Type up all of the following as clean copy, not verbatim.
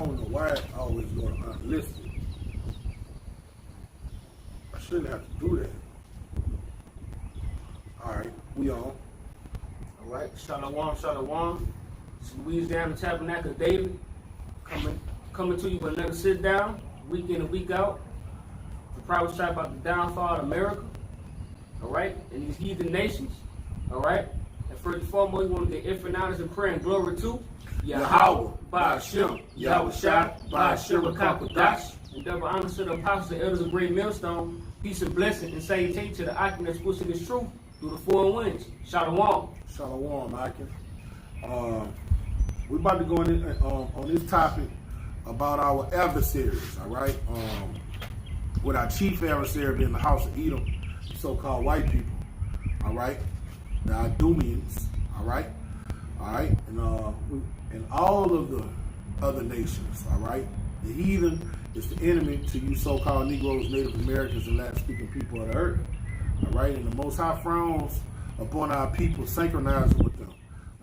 don't know why I always go to unlisted. I shouldn't have to do that. Alright, we on. Alright, Shalom, Shalom. It's Louisiana Tabernacle David coming to you with another sit down, week in and week out. The proud stripe about the downfall of America. Alright, and these heathen nations. Alright, and first and foremost, we want to give infinite honors and prayer and glory to Yahweh, Ba'ashem, Yahweh Shai, Ba'ashem, Kakodash, and double honors to the apostles and elders of Great Millstone. Peace and blessing and salutation to the Akim that's pushing this truth through the four winds. Shalom. Shalom, Akim. We're about to go in on this topic about our adversaries, all right? With our chief adversary being the house of Edom, so-called white people, all right? The Idumeans, all right? All right? And all of the other nations, all right? The heathen is the enemy to you so-called Negroes, Native Americans, and Latin-speaking people of the earth, all right? And the Most High frowns upon our people, synchronizing with them,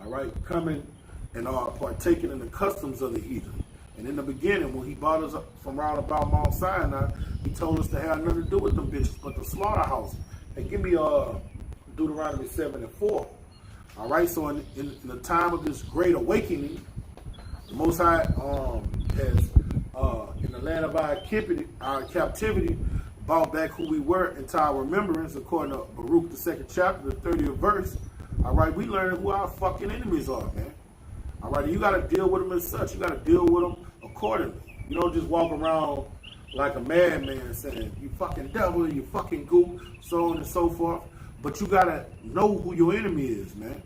all right? Coming and partaking in the customs of the heathen. And in the beginning, when he brought us up from round about Mount Sinai, he told us to have nothing to do with them bitches but the slaughterhouse. And give me Deuteronomy 7:4. All right, so in the time of this great awakening, the Most High has, in the land of our captivity, brought back who we were into our remembrance, according to Baruch, the 2nd chapter, the 30th verse. All right, we learned who our fucking enemies are, man. All right, you got to deal with them as such. You got to deal with them accordingly. You don't just walk around like a madman saying, you fucking devil, you fucking goop, so on and so forth. But you got to know who your enemy is, man.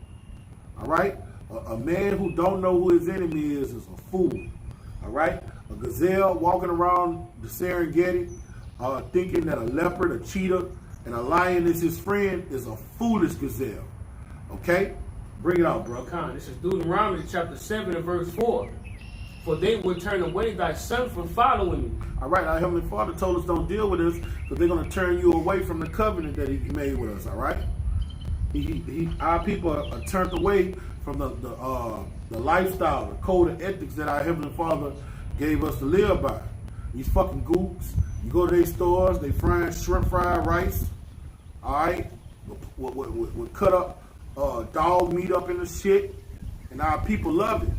All right? A man who don't know who his enemy is a fool. All right? A gazelle walking around the Serengeti thinking that a leopard, a cheetah, and a lion is his friend is a foolish gazelle. Okay? Bring it out, bro. This is Deuteronomy chapter 7 and verse 4. For they will turn away thy son from following me. All right, our Heavenly Father told us don't deal with us because they're going to turn you away from the covenant that he made with us, all right? Our people are turned away from the lifestyle, the code of ethics that our Heavenly Father gave us to live by. These fucking goops, you go to their stores, they frying shrimp fried rice, all right, with cut up dog meat up in the shit, and our people love it.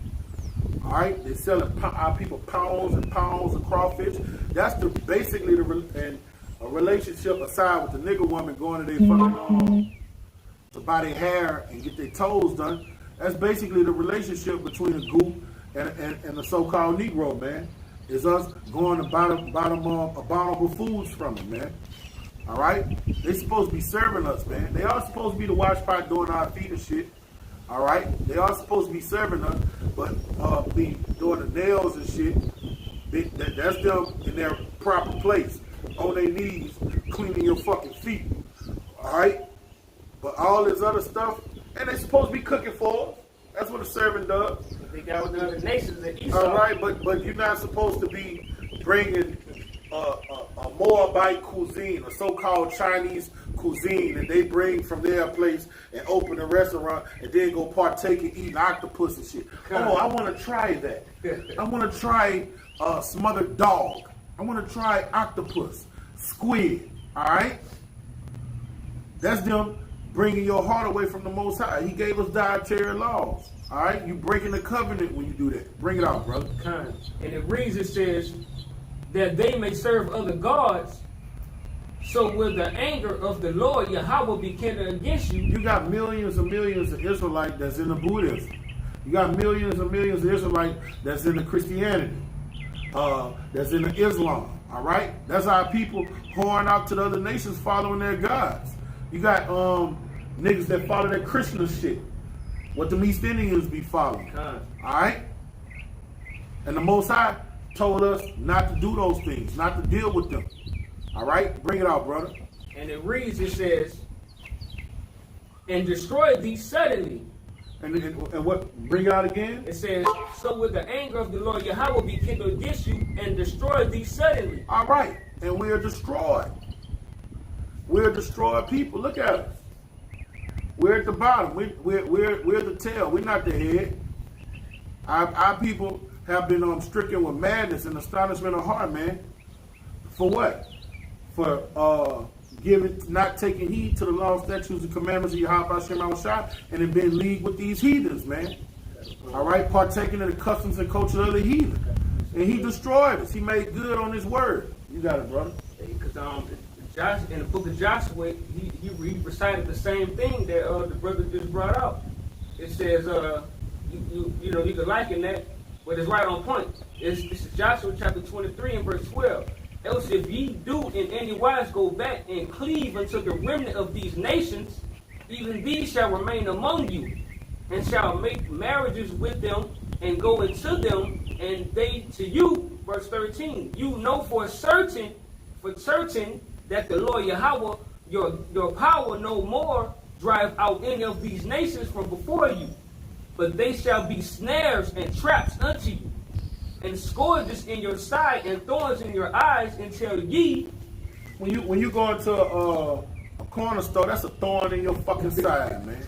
All right, they selling our people pounds and pounds of crawfish. That's basically a relationship aside with the nigger woman going to their fucking to buy their hair and get their toes done. That's basically the relationship between a goop and the so-called Negro, man. Is us going to buy them abominable foods from them, man. All right, they supposed to be serving us, man. They are supposed to be the wash pot doing our feet and shit. All right, they are supposed to be serving us, but be doing the nails and shit. That's them in their proper place, on their knees, cleaning your fucking feet. All right, but all this other stuff, and they supposed to be cooking for us. That's what a servant does. They got with the other nations at Esau. All right, but you're not supposed to be bringing a Moabite cuisine, a so-called Chinese cuisine that they bring from their place and open a restaurant and then go partake in eating octopus and shit. Oh, I want to try that. I want to try smothered dog. I want to try octopus, squid. All right? That's them bringing your heart away from the Most High. He gave us dietary laws. All right? You breaking the covenant when you do that. Bring it out, brother. And it reads, it says, that they may serve other gods, so will the anger of the Lord Yahweh be kindled against you. You got millions and millions of Israelites that's in the Buddhism. You got millions and millions of Israelites that's in the Christianity, that's in the Islam. All right, that's our people pouring out to the other nations following their gods. You got niggas that follow that Krishna shit, what the East Indians be following. All right, and the Most High told us not to do those things, not to deal with them. All right? Bring it out, brother. And it reads, it says, and destroy thee suddenly. And what? Bring it out again? It says, so will the anger of the Lord Yahweh be kindled against you and destroy thee suddenly. All right. And we are destroyed. We're destroyed people. Look at us. We're at the bottom. We're the tail. We're not the head. Our people have been stricken with madness and astonishment of heart, man. For what? For not taking heed to the law, statutes, and commandments of Yahweh Shem Shai, and then being in league with these heathens, man. All right, partaking in the customs and culture of the heathen. And he destroyed us. He made good on his word. You got it, brother. Because in the book of Joshua, he recited the same thing that the brother just brought out. It says, you can liken that, but it's right on point. This is Joshua chapter 23 and verse 12. Else if ye do in any wise go back and cleave unto the remnant of these nations, even these shall remain among you, and shall make marriages with them, and go into them, and they to you. Verse 13. You know for certain that the Lord Yahweh, your power no more drive out any of these nations from before you, but they shall be snares and traps unto you, and scourges in your side and thorns in your eyes, until ye. When you go into a corner store, that's a thorn in your fucking side, man.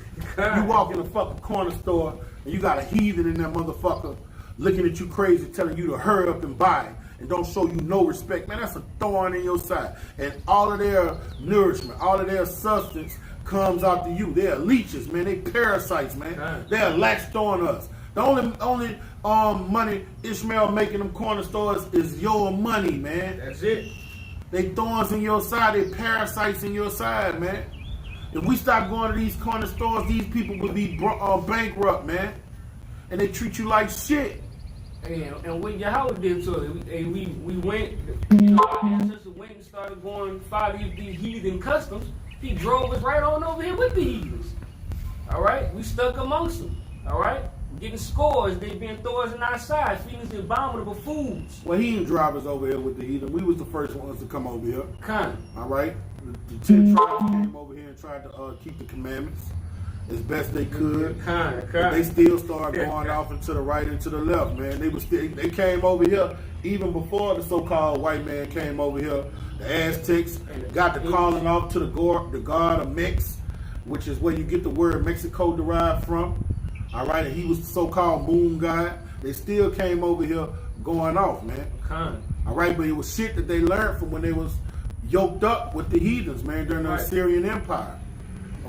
You walk in a fucking corner store and you got a heathen in that motherfucker looking at you crazy, telling you to hurry up and buy it, and don't show you no respect, man. That's a thorn in your side. And all of their nourishment, all of their substance comes out to you. They're leeches, man. They parasites, man. They're latched on us. The only money Ishmael making them corner stores is your money, man. That's it. They thorns in your side. They parasites in your side, man. If we stop going to these corner stores, these people would be bankrupt, man. And they treat you like shit. And what Yahweh did to it, we went, our ancestors went and started going follow these heathen customs. He drove us right on over here with the heathens. All right? We stuck amongst them. All right? Getting scores, they being thorns in our side, feeding us abominable foods. Well, he didn't drive us over here with the heathen. We was the first ones to come over here. Kind. All right? The 10 tribes came over here and tried to keep the commandments as best they could. But they still started going off and to the right and to the left, man. They came over here even before the so-called white man came over here. The Aztecs got the calling off to the god of Mex, which is where you get the word Mexico derived from. All right, and he was the so-called moon god. They still came over here going off, man. All right, but it was shit that they learned from when they was yoked up with the heathens, man, during the Assyrian Empire.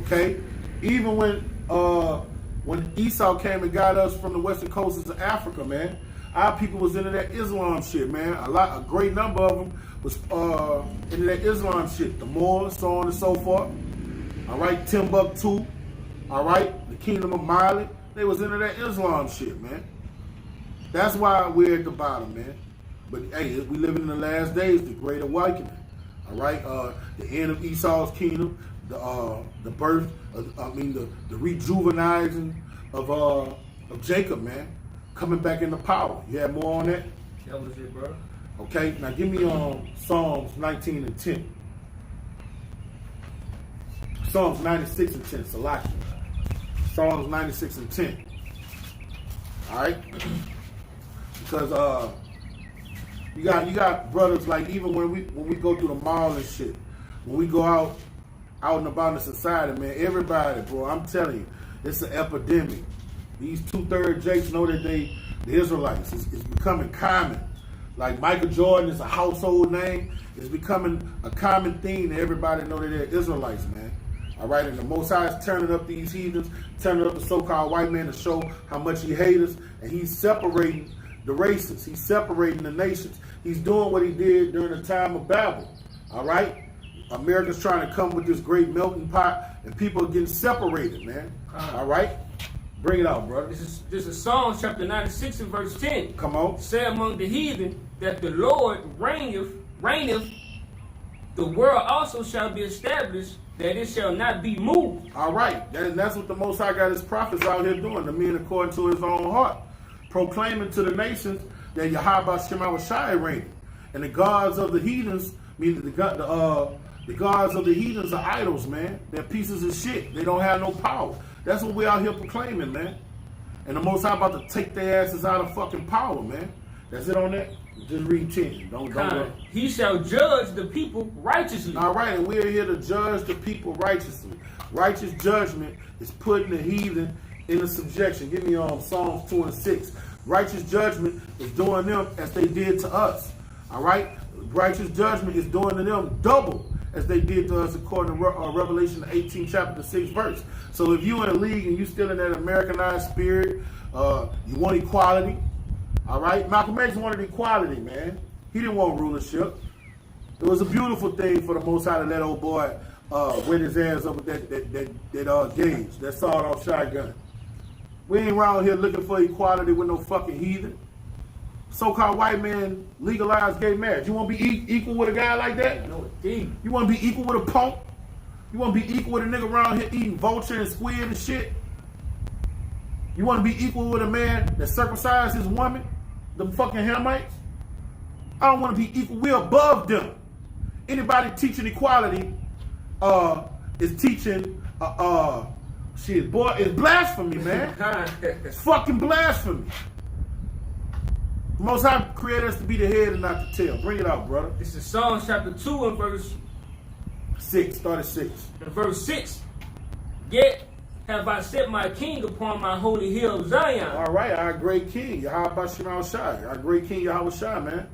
Okay, even when Esau came and got us from the western coasts of Africa, man, our people was into that Islam shit, man. A great number of them was into that Islam shit. The Moors, so on and so forth. All right, Timbuktu. All right, the Kingdom of Mali. They was into that Islam shit, man. That's why we're at the bottom, man. But hey, we living in the last days, the Great Awakening. All right, the end of Esau's kingdom, the birth, the rejuvenizing of Jacob, man, coming back into power. You have more on that? That was it, bro. Okay, now give me Psalms 19 and 10. Psalms 96 and 10, Salakia. Psalms 96 and 10. All right? Because you got brothers, like, even when we go through the mall and shit, when we go out and about in the society, man, everybody, bro, I'm telling you, it's an epidemic. These 2/3 Jakes know that the Israelites. It's becoming common. Like Michael Jordan is a household name. It's becoming a common theme that everybody know that they're Israelites, man. All right, and the Most High is turning up these heathens, turning up the so-called white man to show how much he hates us, and he's separating the races. He's separating the nations. He's doing what he did during the time of Babel. All right? America's trying to come with this great melting pot, and people are getting separated, man. All right? Bring it out, brother. This is Psalms chapter 96 and verse 10. Come on. Say among the heathen that the Lord reigneth, the world also shall be established, that it shall not be moved. All right. That's what the Most High got his prophets out here doing, the men according to his own heart. Proclaiming to the nations that Yahweh Shema Shai reigned. And the gods of the heathens, meaning the gods of the heathens are idols, man. They're pieces of shit. They don't have no power. That's what we out here proclaiming, man. And the Most High about to take their asses out of fucking power, man. That's it on that? Just read 10. Don't. He shall judge the people righteously. All right, and we're here to judge the people righteously. Righteous judgment is putting the heathen into subjection. Give me Psalms 2 and 6. Righteous judgment is doing them as they did to us. All right? Righteous judgment is doing to them double as they did to us according to Revelation 18, chapter 6 verse. So if you in a league and you still in that Americanized spirit, you want equality, all right? Malcolm X wanted equality, man. He didn't want rulership. It was a beautiful thing for the Most High to let old boy win his hands up with that gauge, that sawed-off shotgun. We ain't around here looking for equality with no fucking heathen. So-called white man legalized gay marriage. You want to be equal with a guy like that? No, indeed. You want to be equal with a punk? You want to be equal with a nigga around here eating vulture and squid and shit? You want to be equal with a man that circumcised his woman? Them fucking Hamites? I don't want to be equal. We're above them. Anybody teaching equality is teaching, shit, boy, it's blasphemy, man. It's fucking blasphemy. Most High created us to be the head and not the tail. Bring it out, brother. This is Psalms chapter 2 and verse 6, start at 6. and verse 6. Yet have I set my king upon my holy hill of Zion. All right, our great king, Yahweh Shema Shai. Our great king, Yahweh Shai, man.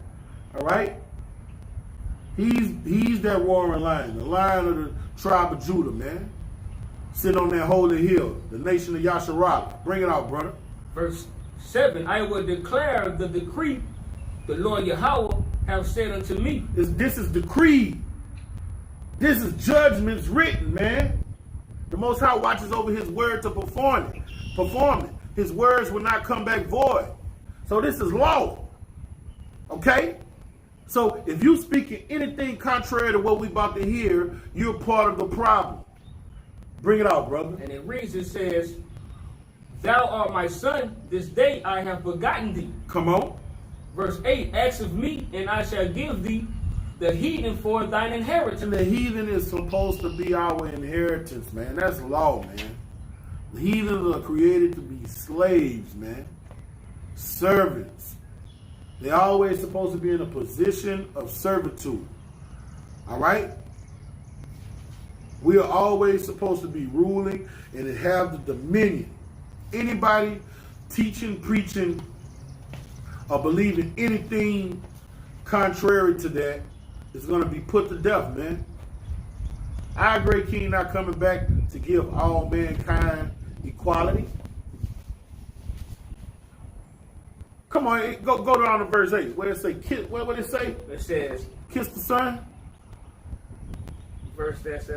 All right? He's that roaring lion, the lion of the tribe of Judah, man. Sitting on that holy hill, the nation of Yasharala. Bring it out, brother. Verse 7. I will declare the decree the Lord Yahweh have said unto me. This is decreed. This is judgments written, man. The Most High watches over his word to perform it. His words will not come back void. So this is law. Okay? So if you speaking anything contrary to what we about to hear, you're part of the problem. Bring it out, brother. And it reads, it says, Thou art my son, this day I have begotten thee. Come on. Verse 8, ask of me, and I shall give thee the heathen for thine inheritance. And the heathen is supposed to be our inheritance, man. That's law, man. The heathens are created to be slaves, man. Servants. They're always supposed to be in a position of servitude. All right? We are always supposed to be ruling and have the dominion. Anybody teaching, preaching, or believing anything contrary to that is going to be put to death, man. Our great king not coming back to give all mankind equality. Come on, go down to verse 8. What did it say? Kiss, what did it say? It says, Kiss the son? verse that's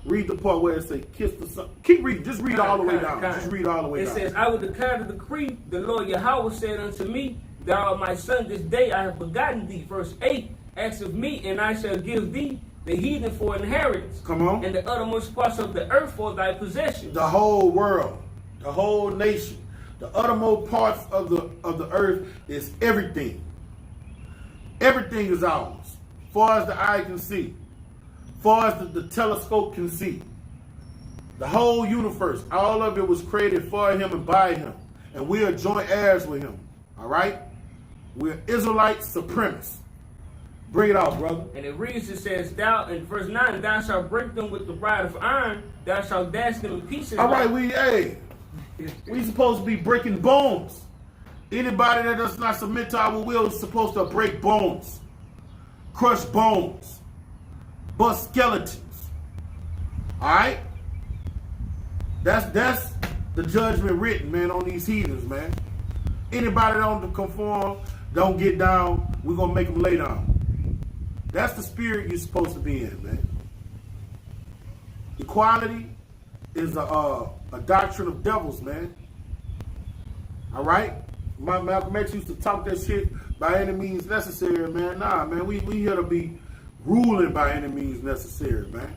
Read the part where it say kiss the son. Keep reading. Just read all the way down. Just read all the way down. It says, I will declare the decree. The Lord Yahweh said unto me, Thou art my son, this day I have begotten thee. Verse 8, ask of me, and I shall give thee the heathen for inheritance. Come on. And the uttermost parts of the earth for thy possession. The whole world, the whole nation, the uttermost parts of the earth is everything. Everything is ours, far as the eye can see, far as the telescope can see. The whole universe, all of it was created for him and by him. And we are joint heirs with him. All right? We're Israelite supremacists. Bring it out, brother. And it reads, it says, Thou, in verse 9, Thou shalt break them with the rod of iron, thou shalt dash them in pieces. All right, we supposed to be breaking bones. Anybody that does not submit to our will is supposed to break bones, crush bones, bust skeletons. All right? That's the judgment written, man, on these heathens, man. Anybody that don't conform, don't get down, we're going to make them lay down. That's the spirit you're supposed to be in, man. Equality is a doctrine of devils, man. All right? Malcolm X used to talk that shit by any means necessary, man. Nah, man, we here to be ruling by any means necessary, man.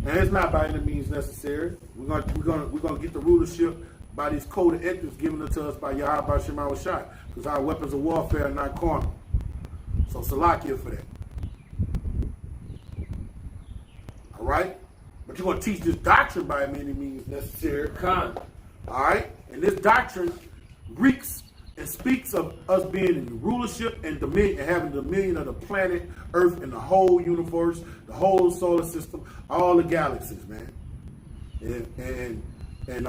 And it's not by any means necessary. We're gonna get the rulership by these code of ethics given to us by Yahweh Shema Shai, because our weapons of warfare are not carnal. So Salakia for that. All right? But you're going to teach this doctrine by any means necessary. Con. All right? And this doctrine reeks and speaks of us being in rulership and dominion, and having dominion of the planet, Earth, and the whole universe, the whole solar system, all the galaxies, man. And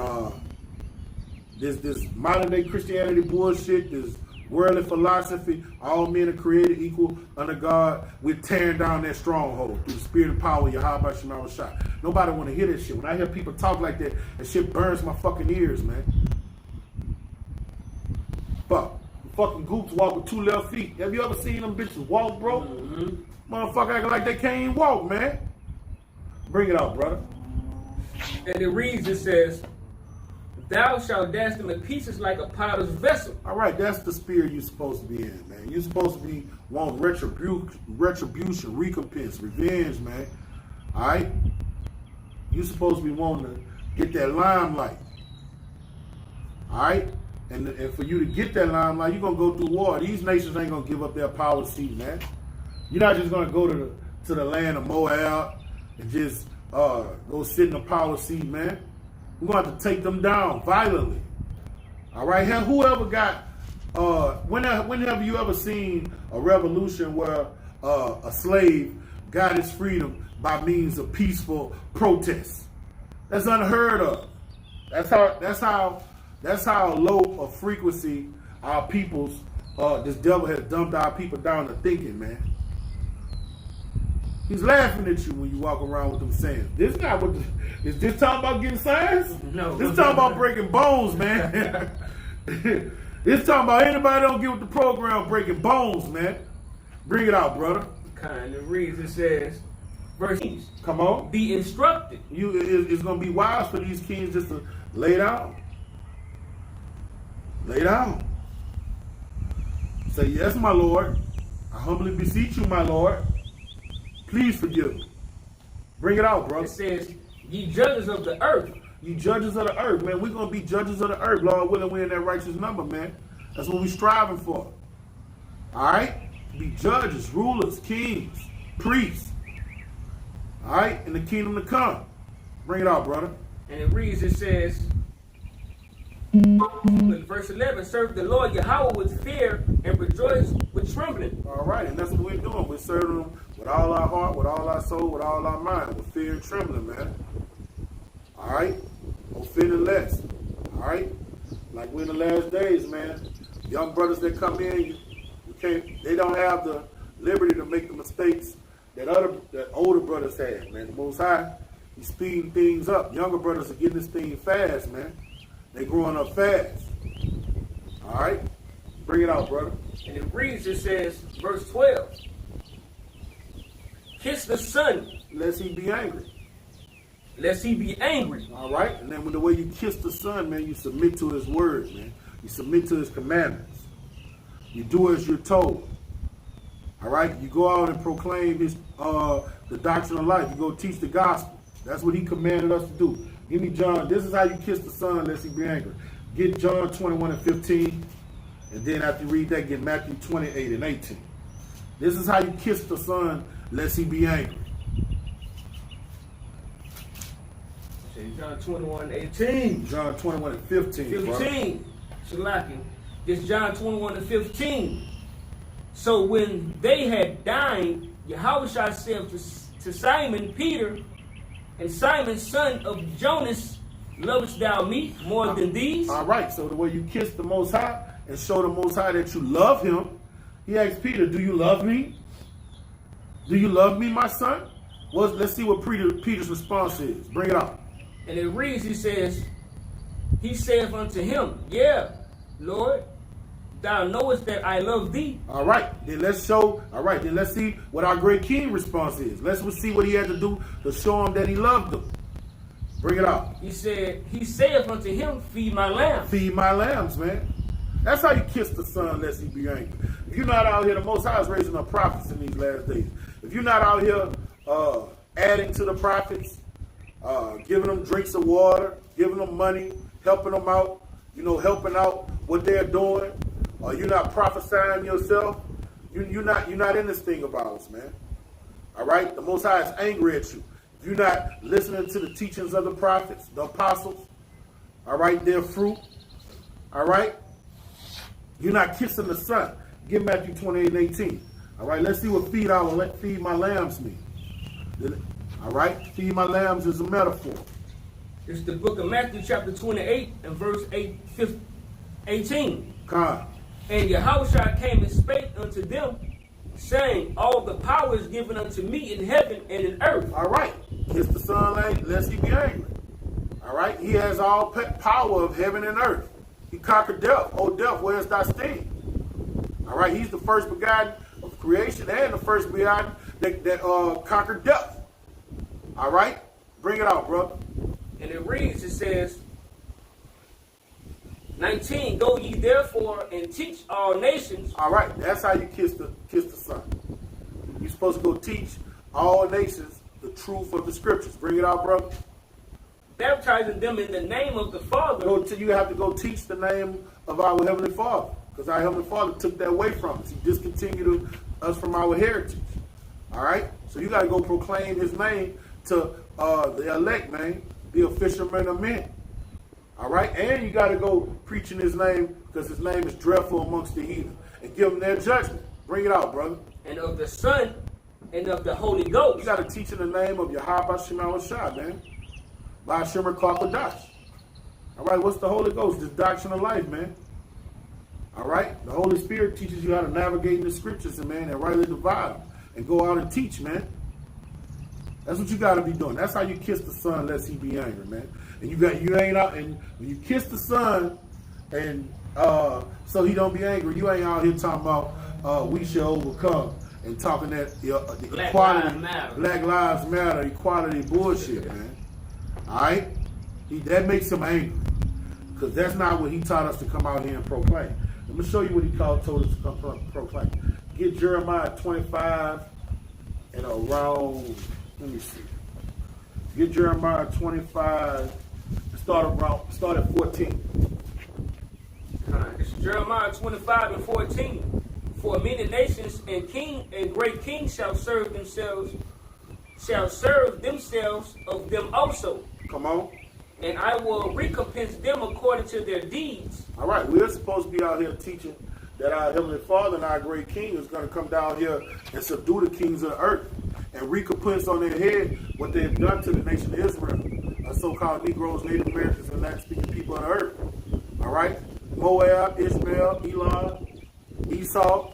this modern day Christianity bullshit, this worldly philosophy, all men are created equal under God. We're tearing down that stronghold through the spirit and power of Yahweh Shema Shah. Nobody want to hear that shit. When I hear people talk like that, that shit burns my fucking ears, man. Fuck. Fucking goops walk with 2 left feet. Have you ever seen them bitches walk, bro? Mm-hmm. Motherfucker acting like they can't even walk, man. Bring it out, brother. And it reads, it says, thou shalt dash them in pieces like a potter's vessel. All right, that's the spirit you're supposed to be in, man. You're supposed to be wanting retribution, recompense, revenge, man. All right? You're supposed to be wanting to get that limelight. All right? And for you to get that limelight, you're going to go through war. These nations ain't going to give up their power seat, man. You're not just going to go to the land of Moab and just go sit in the power seat, man. We're going to have to take them down violently. All right? Whoever got, whenever you ever seen a revolution where a slave got his freedom by means of peaceful protests? That's unheard of. That's how low a frequency our people's, this devil has dumped our people down to thinking, man. He's laughing at you when you walk around with them sayings. This guy, is this talking about getting signs? No. This talking about breaking bones, man. This talking about anybody don't get with the program breaking bones, man. Bring it out, brother. Kind of reads, it says, verse 8, come on. be instructed. It's going to be wise for these kings just to lay down. Lay down. Say, yes, my Lord. I humbly beseech you, my Lord. Please forgive me. Bring it out, brother. It says, ye judges of the earth. You judges of the earth, man. We're going to be judges of the earth. Lord willing, we're in that righteous number, man. That's what we're striving for. All right? Be judges, rulers, kings, priests. All right? In the kingdom to come. Bring it out, brother. And it reads, it says, in verse 11, serve the Lord Yahweh with fear and rejoice with trembling. All right, and that's what we're doing. We're serving Him with all our heart, with all our soul, with all our mind, with fear and trembling, man. All right? No feeling less. All right? Like we're in the last days, man. Young brothers that come in, they don't have the liberty to make the mistakes that older brothers had, man. The Most High, He's speeding things up. Younger brothers are getting this thing fast, man. They growing up fast. All right? Bring it out, brother. And it reads, it says, verse 12, kiss the Son, lest he be angry. Lest he be angry. All right? And then when the way you kiss the Son, man, you submit to His words, man. You submit to His commandments. You do as you're told. All right? You go out and proclaim the doctrine of life. You go teach the gospel. That's what He commanded us to do. Give me John. This is how you kiss the Son, lest he be angry. Get John 21 and 15. And then after you read that, get Matthew 28 and 18. This is how you kiss the Son, lest he be angry. John 21 18. John 21 and 15. 15. Shalaki. This John 21 and 15. So when they had dined, Yahushua said to Simon Peter, and Simon, son of Jonas, lovest thou me more than these? All right, so the way you kiss the Most High and show the Most High that you love Him, He asked Peter, do you love me? Do you love me, my son? Well, let's see what Peter's response is. Bring it out. And it reads, he saith unto him, yeah, Lord, thou knowest that I love thee. All right, then let's see what our great king response is. Let's see what he had to do to show him that he loved them. Bring it out. He saith unto him, feed my lambs. Feed my lambs, man. That's how you kiss the Son, lest he be angry. If you're not out here, the Most High is raising up prophets in these last days. If you're not out here adding to the prophets, giving them drinks of water, giving them money, helping them out, helping out what they're doing, or you're not prophesying yourself, you're not in this thing of ours, man. All right? The Most High is angry at you. If you're not listening to the teachings of the prophets, the apostles, all right, their fruit, all right? You're not kissing the Son. Give Matthew 28 and 18. All right, let's see what feed my lambs mean. All right, feed my lambs is a metaphor. It's the book of Matthew chapter 28 and verse 18. Con. And Yahushua came and spake unto them, saying, all the power is given unto me in heaven and in earth. All right. Kiss the Son, lest he be angry. All right. He has all power of heaven and earth. He conquered death. Oh, death, where's thy sting? All right. He's the first begotten of creation and the first begotten that conquered death. All right. Bring it out, brother. And it reads, it says, 19, go ye therefore and teach all nations. All right. That's how you kiss the Son. You're supposed to go teach all nations the truth of the scriptures. Bring it out, brother. Baptizing them in the name of the Father. You have to go teach the name of our Heavenly Father. Because our Heavenly Father took that away from us. He discontinued us from our heritage. All right? So you got to go proclaim his name to the elect, man. Be a fisherman of men. All right? And you got to go preaching his name because his name is dreadful amongst the heathen. And give them their judgment. Bring it out, brother. And of the Son and of the Holy Ghost. You got to teach in the name of Yahweh Shema Shah, man. By Shemar Kwakadash. All right, what's the Holy Ghost? This doctrine of life, man. All right? The Holy Spirit teaches you how to navigate in the scriptures, and man, and rightly divide them. And go out and teach, man. That's what you got to be doing. That's how you kiss the Son, lest he be angry, man. And you ain't out, and when you kiss the Son, and so he don't be angry, you ain't out here talking about we shall overcome, and talking that Black equality, Lives Matter. Black Lives Matter, equality bullshit, man. All right? That makes him angry. Because that's not what he taught us to come out here and proclaim. Let me show you what he told us to come proclaim. Get Jeremiah 25 and around, let me see. Get Jeremiah 25, start at 14. It's Jeremiah 25 and 14. For many nations and great kings shall serve themselves of them also. Come on. And I will recompense them according to their deeds. All right, we're supposed to be out here teaching that our Heavenly Father and our great King is going to come down here and subdue the kings of the earth and recompense on their head what they have done to the nation of Israel, so-called Negroes, Native Americans, and Latin-speaking people of the earth. All right? Moab, Ishmael, Elon, Esau.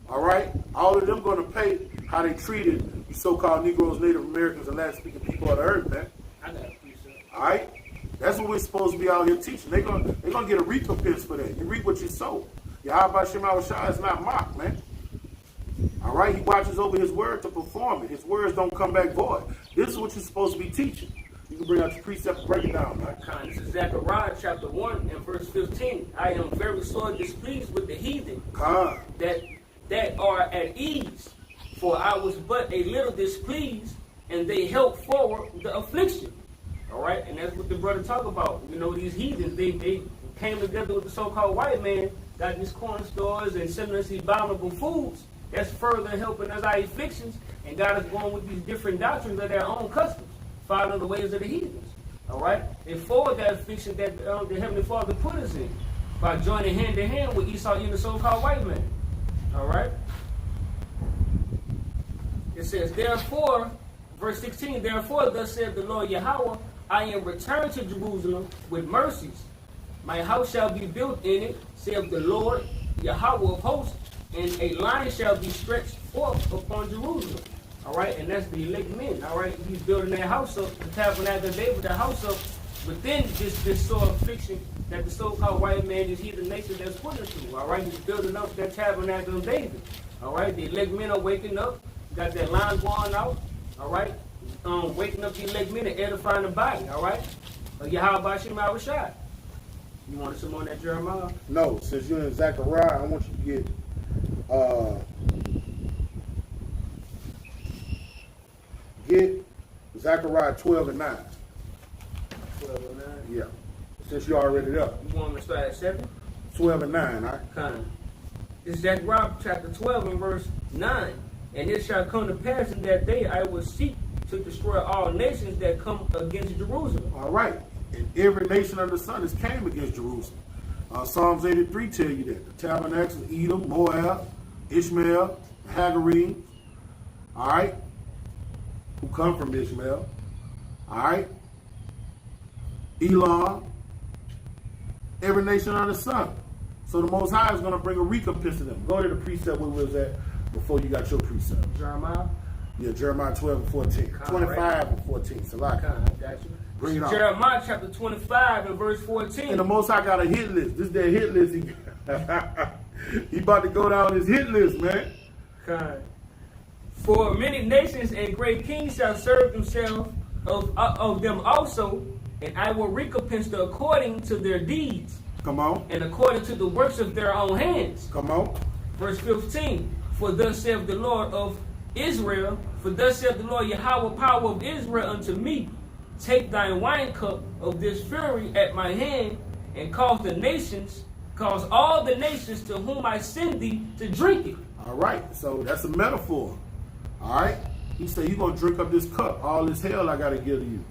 All right? All of them going to pay how they treated the so-called Negroes, Native Americans, and Latin-speaking people of the earth, man. I got a piece of it. All right? That's what we're supposed to be out here teaching. They're gonna get a recompense for that. You reap what you sow. Yahweh Shema Shah is not mocked, man. All right? He watches over his word to perform it. His words don't come back void. This is what you're supposed to be teaching. You can bring out your precept and break it down, man. This is Zechariah chapter 1 and verse 15. I am very sore displeased with the heathen that are at ease. For I was but a little displeased, and they helped forward the affliction. All right? And that's what the brother talk about. You know, these heathens, they came together with the so-called white man, got these corner stores and sending us these abominable foods. That's further helping us our afflictions, and got us going with these different doctrines of their own customs, following the ways of the heathens. All right? They forward that affliction that the Heavenly Father put us in by joining hand in hand with Esau and the so-called white man. All right? It says, therefore, verse 16, therefore, thus said the Lord Yahweh, I am returned to Jerusalem with mercies. My house shall be built in it, saith the Lord Yahweh of hosts, and a line shall be stretched forth upon Jerusalem. All right, and that's the elect men. All right, he's building that house up, the tabernacle of David, the house up within this sort of affliction that the so-called white man, this heathen nation that's put us through. All right, he's building up that tabernacle of David. All right, the elect men are waking up, got that line going out. All right, waking up the elect men and edifying the body. All right, Yahweh Shema Rashad. You want some on that Jeremiah? No, since you're in Zechariah, I want you to get Zechariah 12 and 9. 12 and 9? Yeah. Since you're already there. You want me to start at 7? 12 and 9, all right? Kind of. It's Zechariah chapter 12 and verse 9. And it shall come to pass in that day I will seek to destroy all nations that come against Jerusalem. All right. And every nation under the sun has came against Jerusalem. Psalms 83 tell you that. The tabernacles of Edom, Moab, Ishmael, Hagarine, all right, who come from Ishmael, all right, Elam, every nation under the sun. So the Most High is going to bring a recompense to them. Go to the precept where we was at before you got your precept. Jeremiah. Yeah, Jeremiah 12 and 14. 25 and 14. Salaki. I got you. Bring it on. Jeremiah chapter 25 and verse 14. And the Most High got a hit list. This is their hit list. He about to go down his hit list, man. For many nations and great kings shall serve themselves of them also, and I will recompense them according to their deeds. Come on. And according to the works of their own hands. Come on. Verse 15. For thus saith the Lord of Israel, for thus saith the Lord Yahweh, power of Israel, unto me, take thine wine cup of this fury at my hand, and cause all the nations to whom I send thee to drink it. All right. So that's a metaphor. All right. He said, you're going to drink up this cup. All this hell I got to give to you.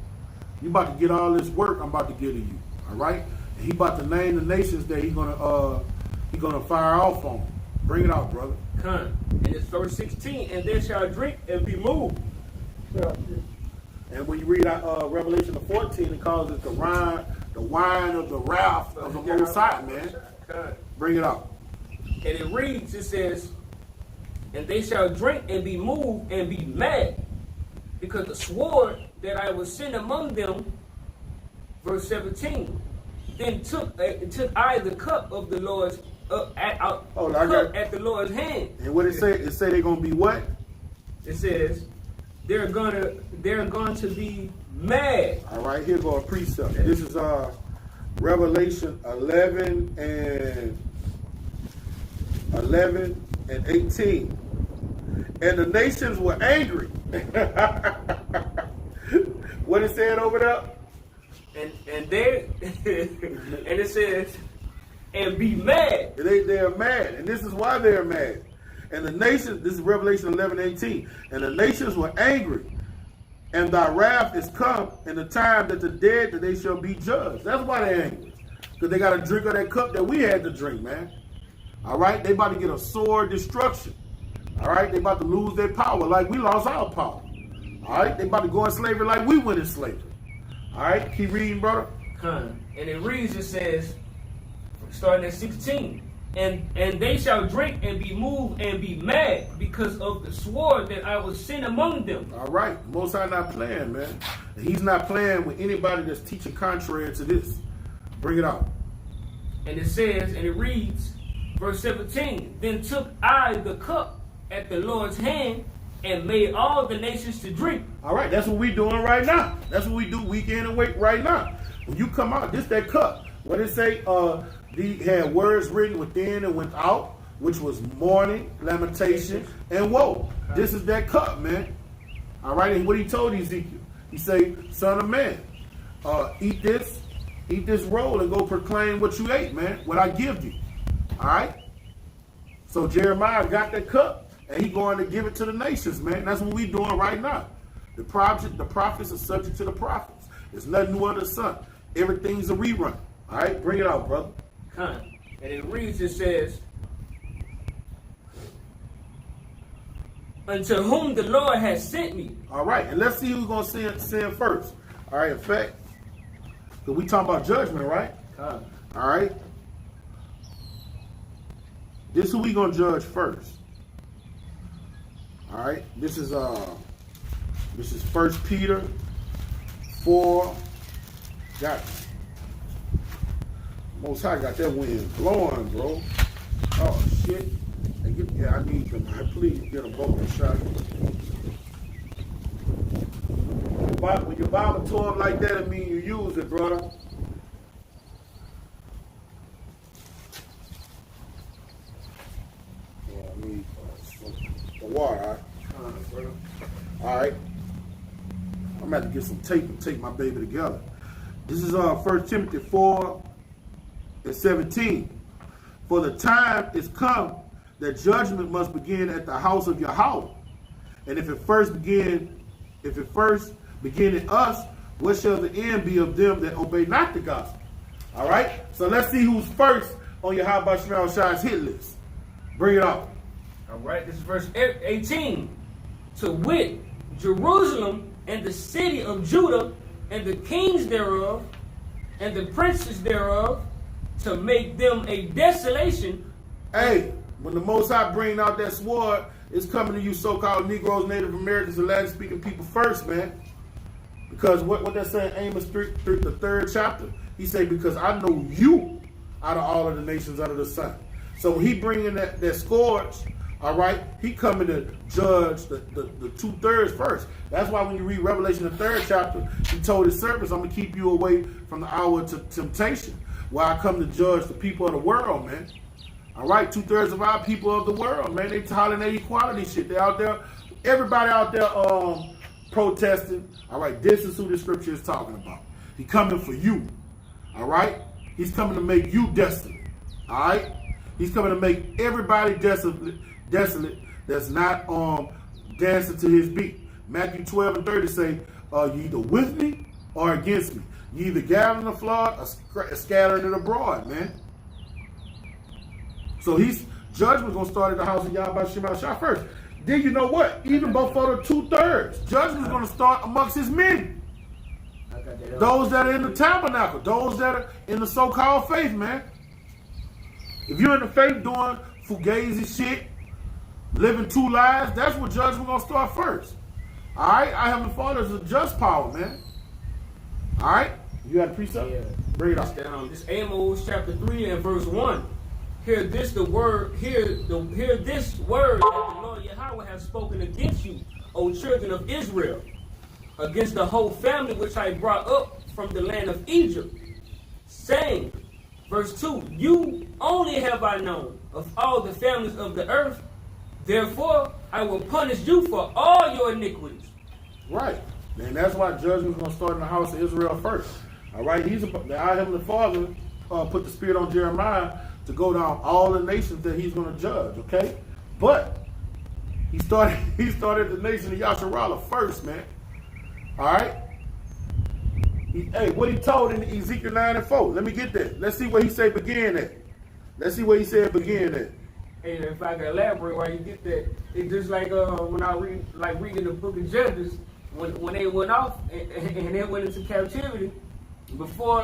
You about to get all this work I'm about to give to you. All right. And he about to name the nations that he's gonna fire off on. Bring it out, brother. And it's verse 16, and they shall drink and be moved. And when you read Revelation 14, it calls it the wine of the wrath of the Most High, man. Bring it out. And it reads, it says, and they shall drink and be moved and be mad, because the sword that I will send among them, verse 17, then took I the cup of the Lord's at the Lord's hand. And what it say? It say they're gonna be what? It says they're going to be mad. All right, here go a precept. This is Revelation 11 and 18. And the nations were angry. What it said over there? And they and it says, and be mad. They're mad, and this is why they're mad. And the nations, this is Revelation 11:18. And the nations were angry, and thy wrath is come, in the time that the dead that they shall be judged. That's why they're angry, because they got to drink of that cup that we had to drink, man. All right, they about to get a sore destruction. All right, they about to lose their power like we lost our power. All right, they about to go in slavery like we went in slavery. All right, keep reading, brother. And it reads, it says, starting at 16, and they shall drink and be moved and be mad because of the sword that I will send among them. All right, Most High not playing, man. And he's not playing with anybody that's teaching contrary to this. Bring it out. And it says, and it reads, verse 17, then took I the cup at the Lord's hand, and made all the nations to drink. All right, that's what we doing right now. That's what we do week in and week right now. When you come out, this that cup. What it say? He had words written within and without, which was mourning, lamentation, and woe. This is that cup, man. All right, and what he told Ezekiel, he say, son of man, eat this roll and go proclaim what you ate, man, what I give you. All right? So Jeremiah got that cup. And he going to give it to the nations, man. That's what we doing right now. The prophets are subject to the prophets. There's nothing new under the sun. Everything's a rerun. All right, bring it out, brother. And it reads, it says, unto whom the Lord has sent me. All right, and let's see who's going to send first. All right, in fact, because we talking about judgment, right? All right. This is who we going to judge first. All right, this is 1 Peter 4. Got it. Most High got that wind blowing, bro. Oh shit! I need them. Please get them both a shot. When your Bible tore up like that, it means you use it, brother. Yeah, I need the water. All right. I'm about to get some tape and take my baby together. This is 1 Timothy 4 and 17. For the time is come that judgment must begin at the house of Yahweh. And if it first begin in us, what shall the end be of them that obey not the gospel? All right. So let's see who's first on Yahweh Shemel Shai's hit list. Bring it up. All right. This is verse 18. To wit, Jerusalem and the city of Judah and the kings thereof, and the princes thereof, to make them a desolation. Hey, when the Most High bring out that sword, it's coming to you so-called Negroes, Native Americans, and Latin-speaking people first, man. Because what they're saying, Amos 3, the 3rd chapter, he say, because I know you out of all of the nations under the sun. So when he bringing that scourge, all right, he coming to judge the 2/3 first. That's why when you read Revelation, the 3rd chapter, he told his servants, I'm going to keep you away from the hour of temptation, where I come to judge the people of the world, man. All right, 2/3 of our people of the world, man, they hollering that equality shit. They out there, everybody out there protesting. All right, this is who the scripture is talking about. He coming for you. All right, he's coming to make you desolate. All right, he's coming to make everybody desolate that's not dancing to his beat. Matthew 12:30 say, you either with me or against me. You either gathering the flood or scattering it abroad, man. So judgment's gonna start at the house of Yahweh Shemashah first. Then you know what? Even before the 2/3, judgment's gonna start amongst his men. Those that are in the tabernacle, those that are in the so-called faith, man. If you're in the faith doing fugazi shit, living 2 lives, that's what judgment gonna start first. All right, I Heavenly Father is a just power, man. All right, you got a precept? Yeah. Bring it up. This Amos chapter 3 and verse 1. Hear this word that the Lord Yahweh has spoken against you, O children of Israel, against the whole family which I brought up from the land of Egypt, saying, verse 2, you only have I known of all the families of the earth, therefore I will punish you for all your iniquities. Right. And that's why judgment's going to start in the house of Israel first. All right. Our Heavenly Father put the Spirit on Jeremiah to go down all the nations that he's going to judge. Okay. But he started the nation of Yasharallah first, man. All right. What he told in Ezekiel 9:4. Let me get that. Let's see where he said begin at. Let's see where he said begin at. Hey, if I can elaborate while you get that, it's just like when I reading the book of Judges, when they went off and they went into captivity, before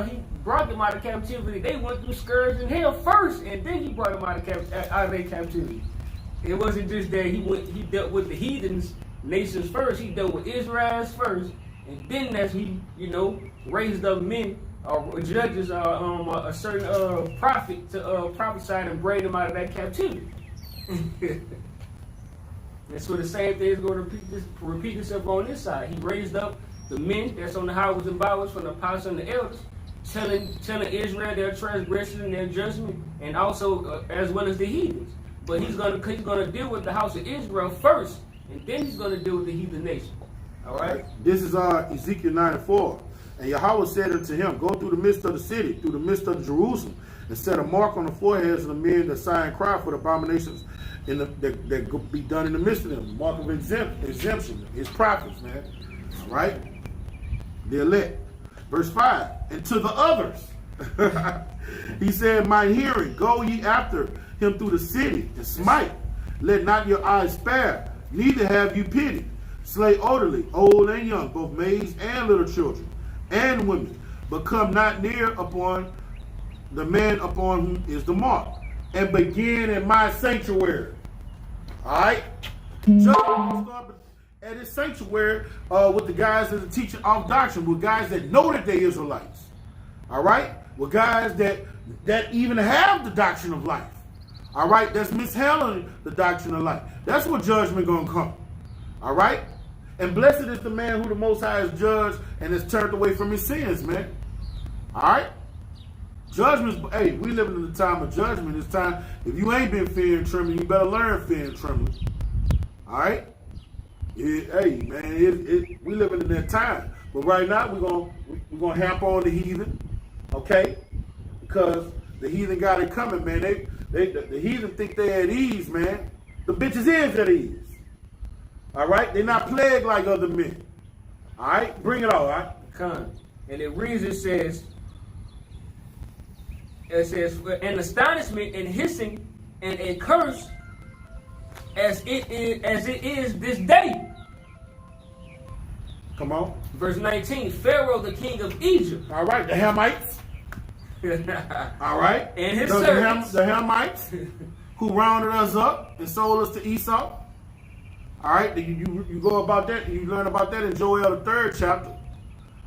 he brought them out of captivity, they went through scourge and hell first, and then he brought them out of their captivity. It wasn't just that he dealt with the heathens nations first. He dealt with Israel's first, and then that's he raised up men or judges a certain prophet to prophesy and bring them out of that captivity. And so the same thing is going to repeat itself on this side. He raised up the men that's on the houses and bowers from the apostles and the elders, telling Israel their transgression and their judgment, and also as well as the heathens. But he's going to deal with the house of Israel first, and then he's going to deal with the heathen nation. All right. This is Ezekiel 9:4. And Yahweh said unto him, go through the midst of the city, through the midst of Jerusalem, and set a mark on the foreheads of the men that sigh and cry for the abominations that be done in the midst of them. Mark of exemption. His prophets, man. All right? The elect. Verse 5. And to the others, he said, my hearing, go ye after him through the city, and smite. Let not your eyes spare, neither have you pity. Slay orderly, old and young, both maids and little children, and women, but come not near upon the man upon whom is the mark, and begin in my sanctuary. All right? Judgment start at his sanctuary with the guys that are teaching off doctrine, with guys that know that they're Israelites. All right? With guys that even have the doctrine of life. All right? That's mishandling the doctrine of life. That's what judgment gonna come. All right? And blessed is the man who the Most High has judged and has turned away from his sins, man. All right? Judgment, hey, we living in the time of judgment. It's time, if you ain't been fear and trembling, you better learn fear and trembling. All right? Hey, man, we living in that time. But right now, we're gonna hamp on the heathen, okay? Because the heathen got it coming, man. The heathen think they at ease, man. The bitches is at ease. All right? They're not plagued like other men. All right? Bring it on, all right? Come. And it reads, it says, an astonishment and hissing and a curse as it is this day. Come on. Verse 19, Pharaoh, the king of Egypt. All right, the Hamites. All right. And his the servants. The Hamites who rounded us up and sold us to Esau. All right, you go about that, you learn about that in Joel, the 3rd chapter.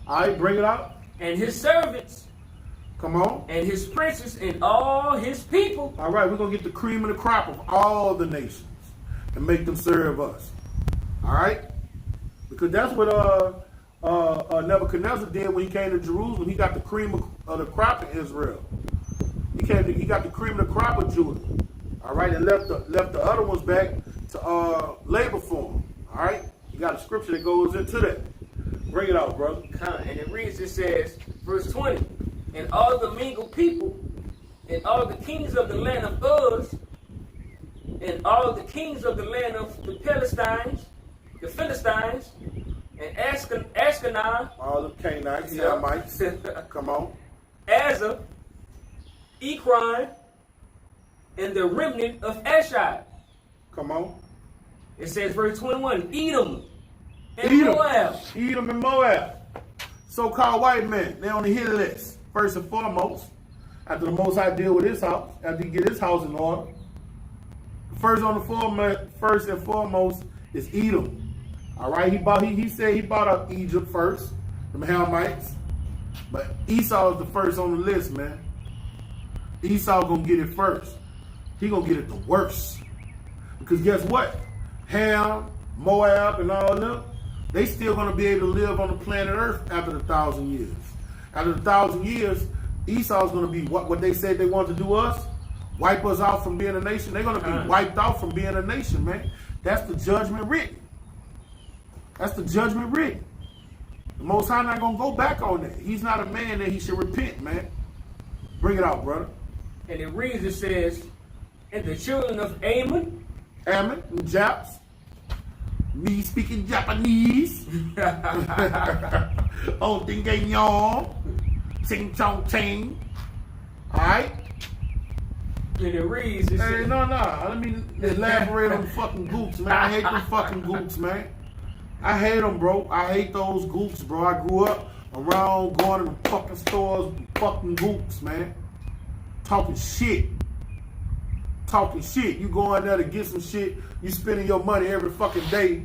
All right, bring it out. And his servants. Come on. And his princes and all his people. All right, we're going to get the cream of the crop of all the nations and make them serve us. All right? Because that's what Nebuchadnezzar did when he came to Jerusalem. He got the cream of the crop in Israel. He got the cream of the crop of Judah. All right, and left the other ones back to labor for him. All right? You got a scripture that goes into that. Bring it out, brother. And it reads, it says, verse 20, and all the mingled people, and all the kings of the land of Uz, and all the kings of the land of the Philistines, and Ashkenaz, All the Canaanites, Hamites. Come on. Azza, Ekron, and the remnant of Ashai. Come on. It says, verse 21, Edom and Moab. Edom and Moab. So-called white men. They on the hit list. First and foremost. After the Most High deal with his house. After he get his house in order. First and foremost is Edom. All right. He said he bought up Egypt first. The Hamites. But Esau is the first on the list, man. Esau gonna get it first. He gonna get it the worst. Because guess what? Ham, Moab, and all of them, they still going to be able to live on the planet Earth after the 1,000 years. After the 1,000 years, Esau's going to be what they said they want to do us, wipe us out from being a nation. They're going to be wiped out from being a nation, man. That's the judgment written. That's the judgment written. The Most High not going to go back on that. He's not a man that he should repent, man. Bring it out, brother. And it reads, it says, and the children of Ammon, and Japs. Me speaking Japanese. Oh, ding ding yong. Sing chong ching. Alright? and it reads, it Hey, says, no. Let me elaborate on the fucking goops, man. I hate them fucking goops, man. I hate them, bro. I hate those goops, bro. I grew up around going to the fucking stores with fucking goops, man. Talking shit. You go in there to get some shit, you spending your money every fucking day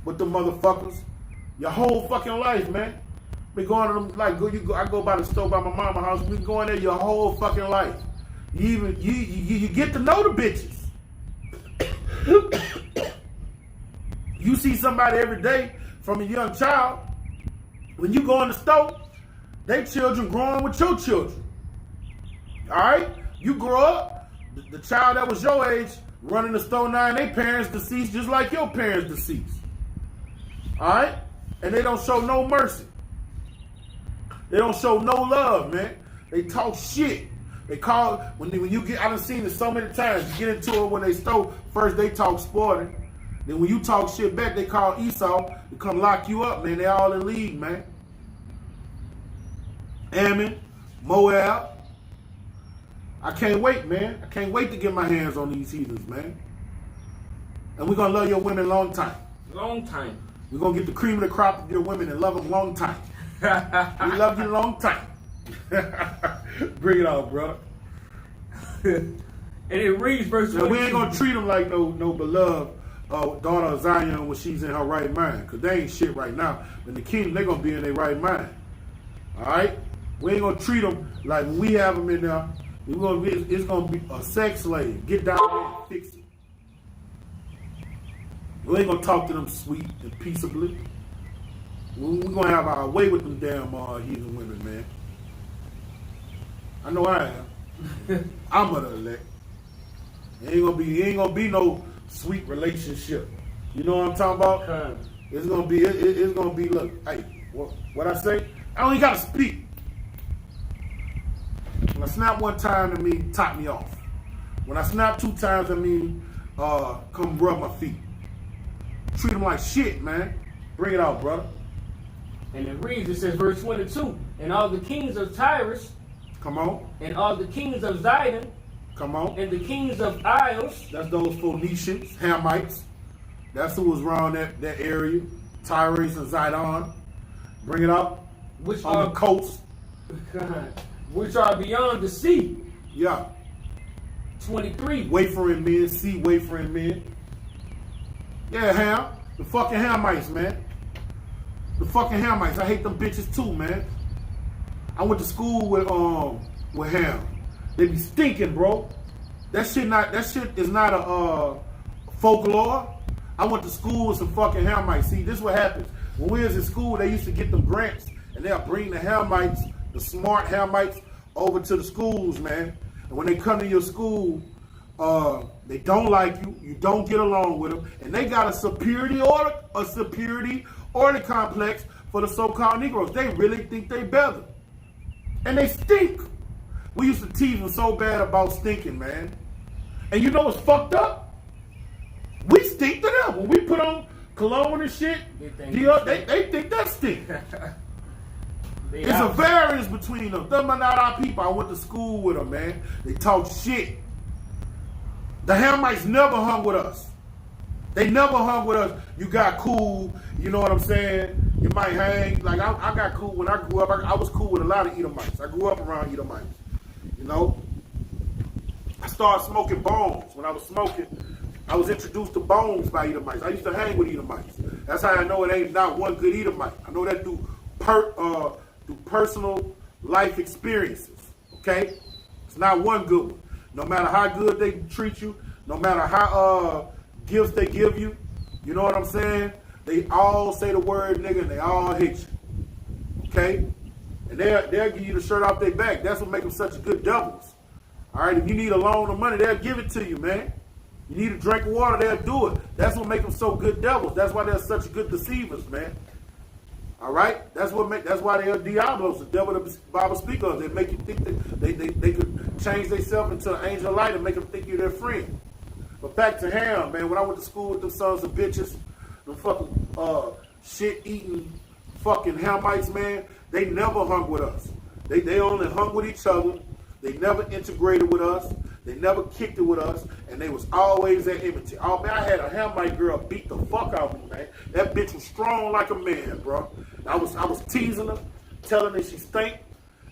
with the motherfuckers. Your whole fucking life, man. Been going to them, like, I go by the store by my mama's house, we go in there your whole fucking life. You get to know the bitches. You see somebody every day from a young child, when you go in the store, they children growing with your children. Alright? You grow up, the child that was your age running the store now and their parents deceased just like your parents deceased. Alright? And they don't show no mercy. They don't show no love, man. They talk shit. They call, when you get, I done seen it so many times, you get into it when they stole, first they talk sporting. Then when you talk shit back, they call Esau to come lock you up, man. They all in league, man. Ammon, Moab. I can't wait, man. I can't wait to get my hands on these heathens, man. And we're going to love your women long time. long time. We're going to get the cream of the crop of your women and love them long time. We love you long time. Bring it on, bro. And it reads, verse 22. Now, we ain't going to treat them like no beloved daughter of Zion when she's in her right mind. Because they ain't shit right now. But the kingdom, they're going to be in their right mind. All right? We ain't going to treat them like when we have them in there. It's gonna be a sex slave. Get down there and fix it. We ain't gonna talk to them sweet and peaceably. We're gonna have our way with them damn heathen women, man. I know I am. I'm of the elect. It ain't gonna be no sweet relationship. You know what I'm talking about? It's gonna be. Look, hey, what I say? I don't even gotta speak. When I snap one time, that means top me off. When I snap 2 times, that means come rub my feet. Treat them like shit, man. Bring it out, brother. And it reads, it says, verse 22, and all the kings of Tyrus, come on, and all the kings of Zidon, come on, and the kings of Isles, that's those Phoenicians, Hamites. That's who was around that area, Tyrus and Zidon. Bring it up. which On the coast. which are beyond the sea. Yeah. 23. Wayfaring men, see wayfaring men. Yeah, Ham. The fucking Hamites, man. The fucking Hamites. I hate them bitches too, man. I went to school with Ham. They be stinking, bro. That shit is not a folklore. I went to school with some fucking Hamites. See, this is what happens. When we was in school, they used to get them grants, and they'll bring the Hamites, the smart Hamites, over to the schools, man. And when they come to your school, they don't like you. You don't get along with them, and they got a superiority order complex for the so-called Negroes. They really think they better, and they stink. We used to tease them so bad about stinking, man. And you know what's fucked up? We stink to them. When we put on cologne and shit, they think that stink. It's a variance between them. Them are not our people. I went to school with them, man. They talk shit. The Hamites never hung with us. They never hung with us. You got cool, you know what I'm saying? You might hang. Like, I got cool when I grew up. I was cool with a lot of Edomites. I grew up around Edomites. You know? I started smoking bones. When I was smoking, I was introduced to bones by Edomites. I used to hang with Edomites. That's how I know it ain't not one good Edomite. I know that through personal life experiences. Okay? It's not one good one. No matter how good they treat you, no matter how gifts they give you, you know what I'm saying? They all say the word nigga and they all hate you. Okay? And they'll give you the shirt off their back. That's what makes them such good devils. All right? If you need a loan of money, they'll give it to you, man. You need a drink of water, they'll do it. That's what makes them so good devils. That's why they're such good deceivers, man. All right? That's why they're diablos, the devil the Bible speaks of. They make you think that they could change themselves into an angel of light and make them think you're their friend. But back to Ham, man. When I went to school with them sons of bitches, them fucking shit-eating fucking Hamites, man, they never hung with us. They only hung with each other. They never integrated with us. They never kicked it with us, and they was always at enmity. Oh man, I had a Hamite girl beat the fuck out of me, man. That bitch was strong like a man, bro. I was teasing her, telling her she stank,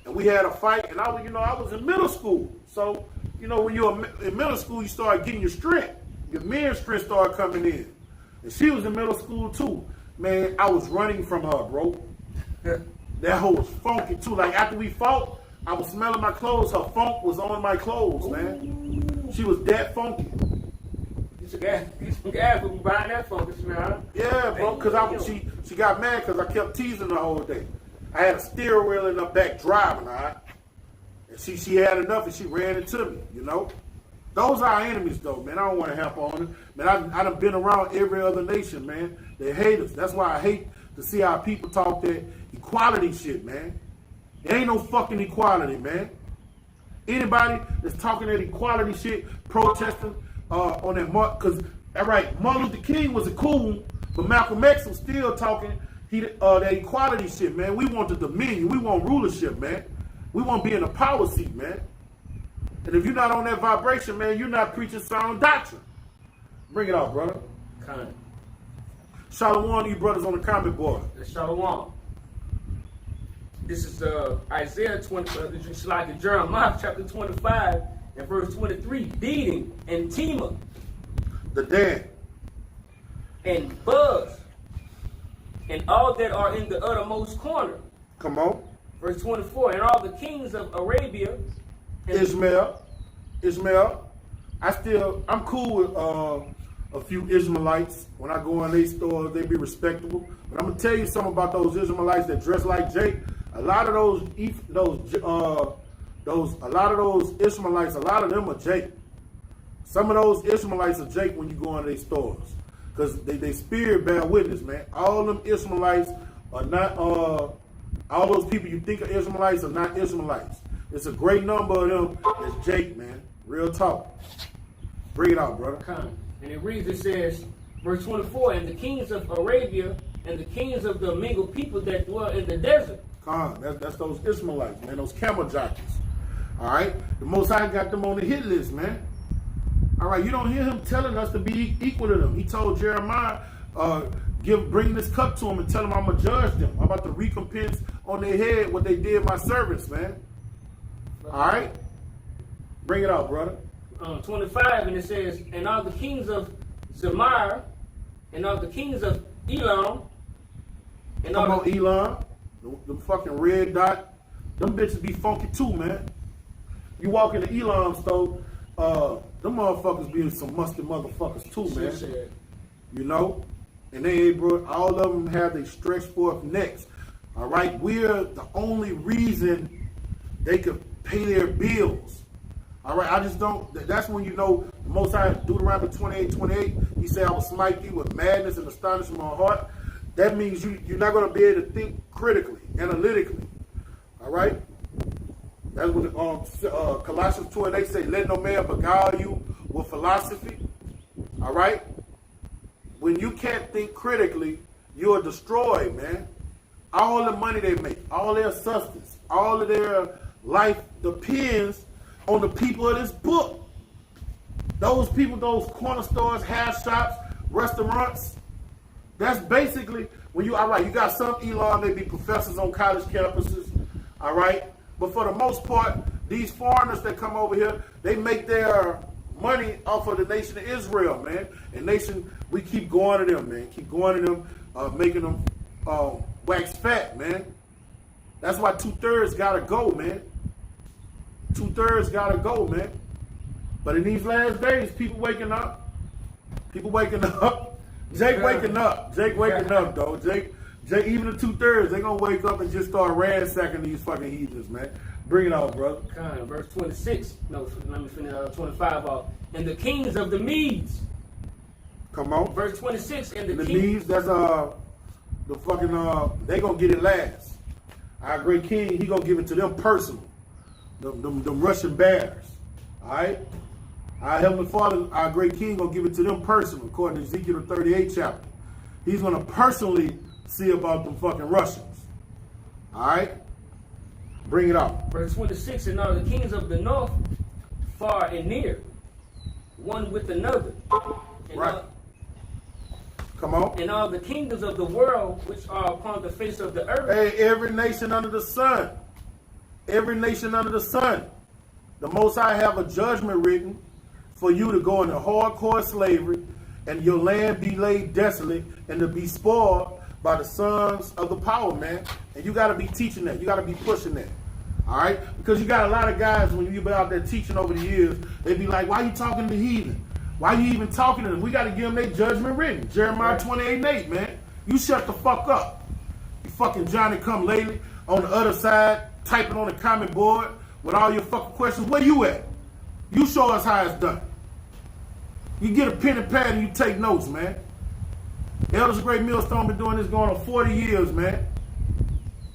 and we had a fight. And I was in middle school, so when you're in middle school, you start getting your strength. Your men's strength started coming in, and she was in middle school too. Man, I was running from her, bro. That hoe was funky too. Like after we fought, I was smelling my clothes. Her funk was on my clothes, man. She was that funky. You some gas when you buying that funky smell. Yeah, bro. Cause she got mad because I kept teasing her the whole day. I had a steering wheel in her back driving, all right? And she had enough and she ran into me, you know? Those are our enemies, though, man. I don't want to help on them. Man, I done been around every other nation, man. They hate us. That's why I hate to see our people talk that equality shit, man. There ain't no fucking equality, man. Anybody that's talking that equality shit, protesting on that because, all right, Martin Luther King was a cool, but Malcolm X was still talking that equality shit, man. We want the dominion. We want rulership, man. We want to be in a power seat, man. And if you're not on that vibration, man, you're not preaching sound doctrine. Bring it out, brother. Kind. Shalom to you brothers on the comment board. Shalom. This is Isaiah 20, it's like Jeremiah chapter 25 and verse 23. Deeding and Tema. The Dan. And Buzz. And all that are in the uttermost corner. Come on. Verse 24. And all the kings of Arabia. Ishmael. I'm cool with a few Ishmaelites. When I go in their stores, they be respectable. But I'm gonna tell you something about those Ishmaelites that dress like Jake. A lot of those Ishmaelites, a lot of them are Jake. Some of those Ishmaelites are Jake when you go in their stores. Because they spirit bear witness, man. All them Ishmaelites are not, all those people you think are Ishmaelites are not Ishmaelites. It's a great number of them that's Jake, man. Real talk. Bring it out, brother. And it reads, it says, verse 24, and the kings of Arabia and the kings of the mingled people that dwell in the desert. That's those Ishmaelites, man. Those camel jockeys. All right? The Most High got them on the hit list, man. All right? You don't hear him telling us to be equal to them. He told Jeremiah, bring this cup to them and tell them I'm gonna judge them. I'm about to recompense on their head what they did my servants, man. All right, bring it out, brother. 25, and it says, and all the kings of Zemar, and all the kings of Elam, and Come all on, Elon. The fucking red dot. Them bitches be funky too, man. You walk in the Elon store, them motherfuckers be some musty motherfuckers too, man. Shit. You know? And they, bro, all of them have they stretched forth necks. All right? We're the only reason they could pay their bills. All right? I just don't, that's when you know, the Most High, Deuteronomy 28:28, he said, I will smite you with madness and astonishment in my heart. That means you're not going to be able to think critically, analytically. All right? That's what Colossians 2:8 say, let no man beguile you with philosophy. All right? When you can't think critically, you're destroyed, man. All the money they make, all their substance, all of their life depends on the people of this book. Those people, those corner stores, hair shops, restaurants, that's basically, when you, all right, you got some Elon, they be professors on college campuses, all right? But for the most part, these foreigners that come over here, they make their money off of the nation of Israel, man. And nation, we keep going to them, man. Keep going to them, making them wax fat, man. That's why 2/3 gotta go, man. 2/3 gotta go, man. But in these last days, people waking up. People waking up. Jake waking up. Jake waking up, though. Jake, even the 2/3, they gonna wake up and just start ransacking these fucking heathens, man. Bring it out, brother. Verse 26. No, let me finish 25 off. And the kings of the Medes. Come on. Verse 26. And The the Medes, that's the fucking they gonna get it last. Our great king, he gonna give it to them personal. Them Russian bears. Alright? Our Heavenly Father, our great king, gonna give it to them personal, according to Ezekiel 38 chapter. He's gonna personally see about them fucking Russians. Alright? Bring it out. Verse 26. And all the kings of the north, far and near, one with another. And Right. Come on. And all the kingdoms of the world which are upon the face of the earth. Hey, every nation under the sun. Every nation under the sun. The Most High have a judgment written for you to go into hardcore slavery and your land be laid desolate and to be spoiled by the sons of the power, man. And you got to be teaching that. You got to be pushing that. All right? Because you got a lot of guys, when you be out there teaching over the years, they be like, why you talking to the heathen? Why you even talking to them? We got to give them their judgment written. Jeremiah 28:8, man. You shut the fuck up. You fucking Johnny come lately on the other side, typing on the comment board with all your fucking questions. Where you at? You show us how it's done. You get a pen and pad and you take notes, man. Elders of Great Millstone been doing this going on 40 years, man.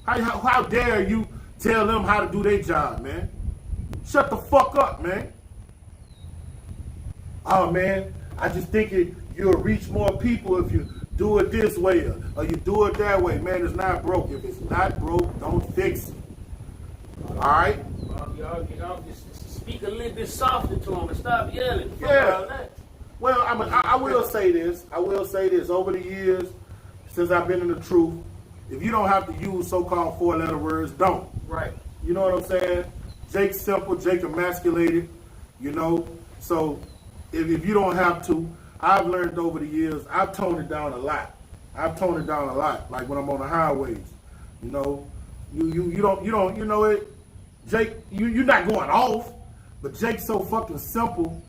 How dare you tell them how to do their job, man? Shut the fuck up, man. Oh, man, I just think you'll reach more people if you do it this way or you do it that way. Man, it's not broke. If it's not broke, don't fix it. All right? Y'all just speak a little bit softer to them and stop yelling. Yeah. Well, I will say this. I will say this. Over the years, since I've been in the truth, if you don't have to use so-called four-letter words, don't. Right. You know what I'm saying? Jake's simple, Jake emasculated, you know. So if you don't have to, I've learned over the years, I've toned it down a lot. Like when I'm on the highways. You know, you don't, you know it. Jake, you're not going off, but Jake's so fucking simple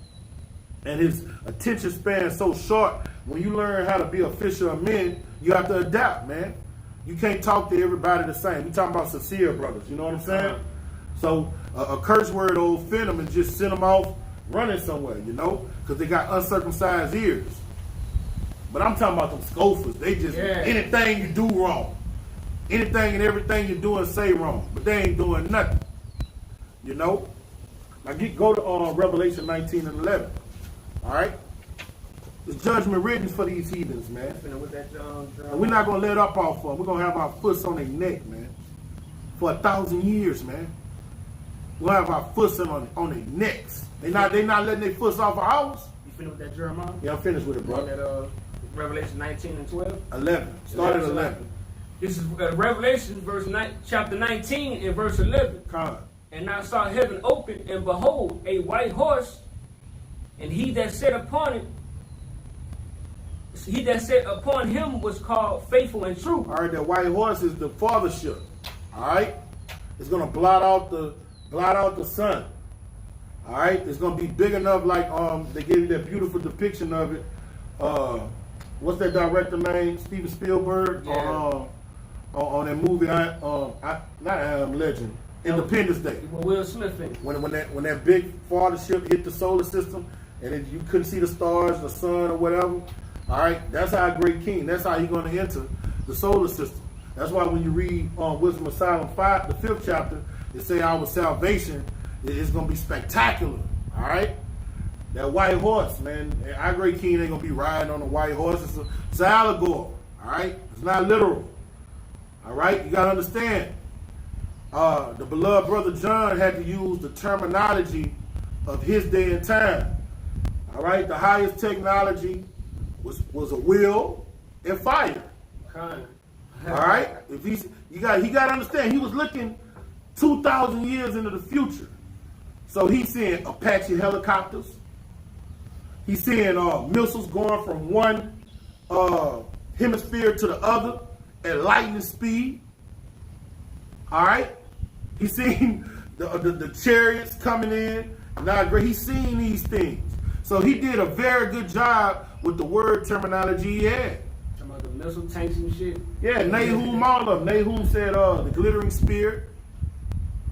and his attention span so short. When you learn how to be a fisher of men, you have to adapt, man. You can't talk to everybody the same. We talking about sincere brothers, you know what I'm saying? So a curse word will offend them and just send them off running somewhere, you know, because they got uncircumcised ears. But I'm talking about them scoffers. They just, anything you do wrong. Anything and everything you do and say wrong. But they ain't doing nothing. You know? Now go to Revelation 19 and 11. All right? There's judgment written for these heathens, man. And we're not going to let up off of them. We're going to have our foots on their neck, man. For 1,000 years, man. We'll have our foots on their necks. They not letting their foots off of ours. You finished with that Jeremiah? Yeah, I'm finished with it, bro. Revelation 19 and 12. 11. Start at 11. This is Revelation chapter 19 and verse 11. Con. And I saw heaven open, and behold, a white horse, and he that sat upon him was called Faithful and True. All right, that white horse is the fathership. All right, it's gonna blot out the sun. All right, it's gonna be big enough, like they gave you that beautiful depiction of it. What's that director name? Steven Spielberg. Yeah. On that movie, not I Am Legend, Independence Day. Will Smith in. When that big fathership hit the solar system, and you couldn't see the stars, the sun, or whatever. All right, that's our great king. That's how he's going to enter the solar system. That's why when you read Wisdom of Solomon 5, the 5th chapter, it say our salvation is going to be spectacular. All right, that white horse, man. Our great king ain't going to be riding on a white horse. It's an allegory. All right, it's not literal. All right, you got to understand. The beloved brother John had to use the terminology of his day and time. All right, the highest technology was a wheel and fire. All right, he got to understand, he was looking 2,000 years into the future. So he's seeing Apache helicopters. He's seeing missiles going from one hemisphere to the other at lightning speed. All right, he's seen the chariots coming in. Now, he's seen these things. So he did a very good job with the word terminology he had. Talking about the missile tanks and shit. Yeah, Nahum, all of them. Nahum said the glittering spear.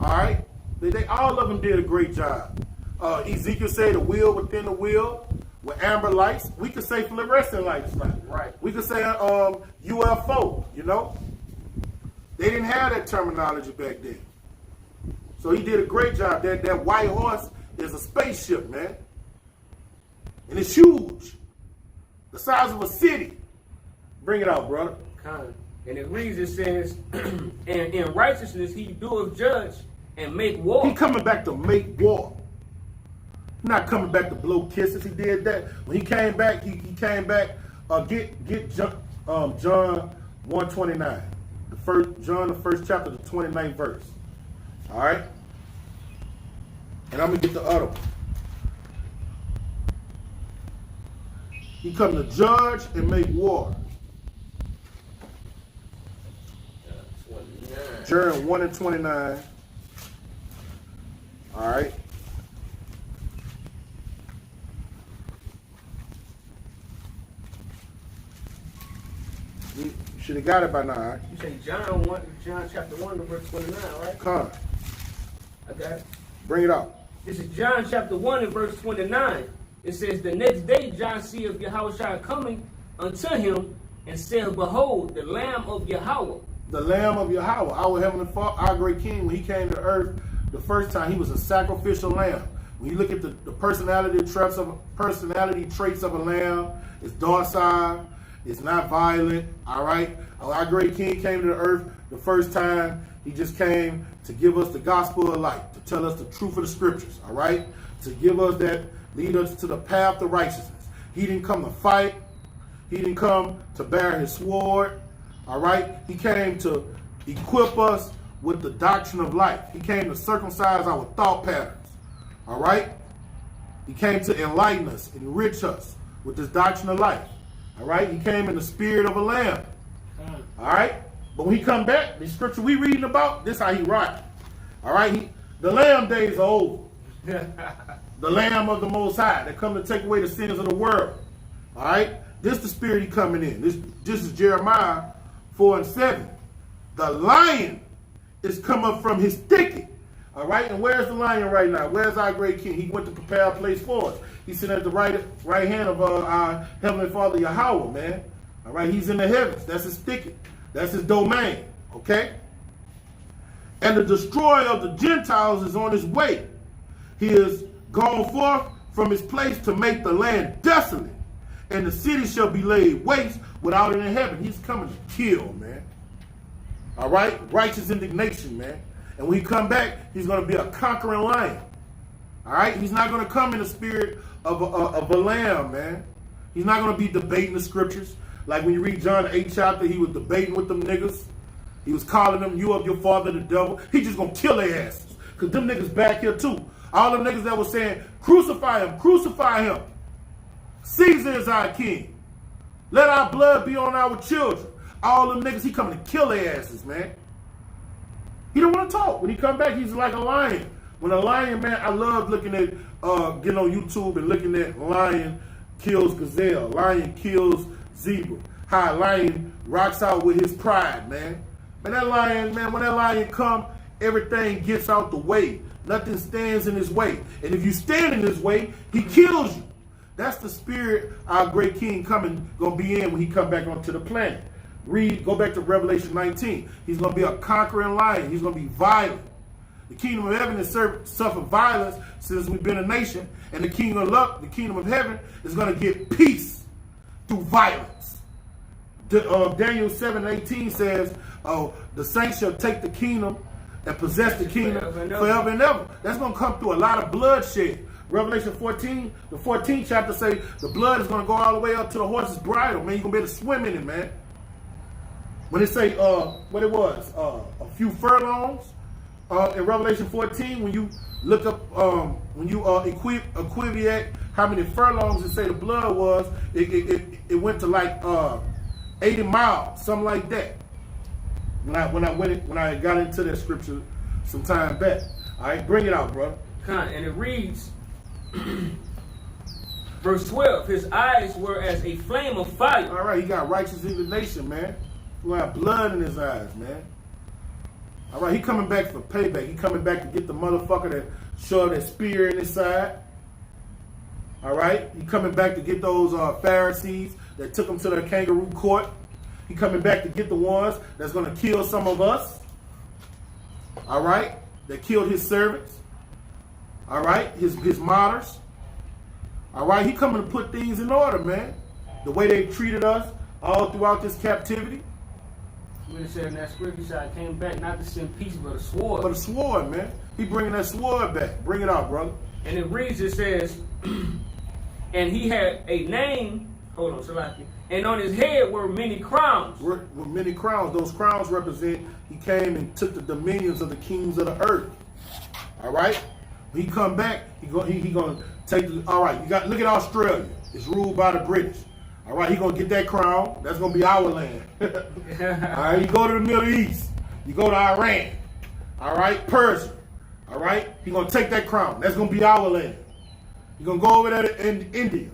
All right, they all of them did a great job. Ezekiel said the wheel within the wheel with amber lights. We could say fluorescent lights. Right. We could say UFO. You know, they didn't have that terminology back then. So he did a great job. That white horse is a spaceship, man. And it's huge. The size of a city. Bring it out, brother. And it reads, it says, and in righteousness he doeth judge and make war. He coming back to make war. He's not coming back to blow kisses. He did that. When he came back, he came back, get John 1:29. John, the first chapter, the 29th verse. All right? And I'm going to get the other one. He come to judge and make war. John 1:29. All right. You should have got it by now. Right? You say John chapter 1, verse 29, right? Come. I got it. Bring it out. This is John chapter 1 and verse 29. It says, the next day John seeth Yahushua coming unto him, and said, behold, the Lamb of Yahweh. The Lamb of Yahweh, our heavenly Father, our great King. When he came to earth the first time, he was a sacrificial lamb. When you look at the personality traits of a lamb, it's docile, it's not violent. All right, our great King came to the earth the first time. He just came to give us the gospel of light, to tell us the truth of the scriptures. All right, to give us that. Lead us to the path of righteousness. He didn't come to fight. He didn't come to bear his sword. All right? He came to equip us with the doctrine of life. He came to circumcise our thought patterns. All right? He came to enlighten us, enrich us with this doctrine of life. All right? He came in the spirit of a lamb. All right? But when he come back, the scripture we reading about, this how he ride. All right? The lamb days are over. The Lamb of the Most High that come to take away the sins of the world. All right? This is the spirit he coming in. This is Jeremiah 4:7. The lion is come up from his thicket. All right? And where's the lion right now? Where's our great King? He went to prepare a place for us. He's sitting at the right hand of our Heavenly Father Yahweh, man. All right? He's in the heavens. That's his thicket. That's his domain. Okay? And the destroyer of the Gentiles is on his way. He is gone forth from his place to make the land desolate, and the city shall be laid waste without an inhabitant. He's coming to kill, man. All right? Righteous indignation, man. And when he come back, he's going to be a conquering lion. All right? He's not going to come in the spirit of a lamb, man. He's not going to be debating the scriptures. Like when you read John the 8th chapter, he was debating with them niggas. He was calling them, you of your father the devil. He just going to kill their asses. Because them niggas back here too. All them niggas that was saying, crucify him, crucify him. Caesar is our king. Let our blood be on our children. All them niggas, he coming to kill their asses, man. He don't want to talk. When he come back, he's like a lion. When a lion, man, I love looking at, getting on YouTube and looking at lion kills gazelle, lion kills zebra. How a lion rocks out with his pride, man. Man, that lion, man, when that lion come, everything gets out the way. Nothing stands in his way. And if you stand in his way, he kills you. That's the spirit our great king gonna be in when he come back onto the planet. Go back to Revelation 19. He's gonna be a conquering lion. He's gonna be violent. The kingdom of heaven has suffered violence since we've been a nation, and the kingdom of heaven is gonna get peace through violence. Daniel 7:18 says, "Oh, the saints shall take the kingdom and possess the kingdom forever and ever." That's gonna come through a lot of bloodshed. Revelation 14, the 14th chapter say the blood is gonna go all the way up to the horse's bridle, man. You're gonna be able to swim in it, man. When it say what it was, a few furlongs in Revelation 14, when you look up, when you equivalent how many furlongs it say the blood was, it went to like 80 miles, something like that. When I got into that scripture some time back. All right, bring it out, brother. And it reads, verse 12, his eyes were as a flame of fire. All right, he got righteous indignation, man. He got blood in his eyes, man. All right, he coming back for payback. He coming back to get the motherfucker that shoved that spear in his side. All right, he coming back to get those Pharisees that took him to the kangaroo court. He coming back to get the ones that's going to kill some of us. All right, that killed his servants. All right, his martyrs. All right, he coming to put things in order, man. The way they treated us all throughout this captivity. When it said in that scripture, I came back not to send peace, but a sword. But a sword, man. He bringing that sword back. Bring it out, brother. And it reads, it says, and he had a name, hold on, Salaki, and on his head were many crowns. With many crowns. Those crowns represent he came and took the dominions of the kings of the earth. All right? When he come back, he gonna take the, all right, look at Australia. It's ruled by the British. All right, he gonna get that crown. That's gonna be our land. All right, you go to the Middle East. You go to Iran. All right, Persia. All right, he gonna take that crown. That's gonna be our land. He gonna go over there to India.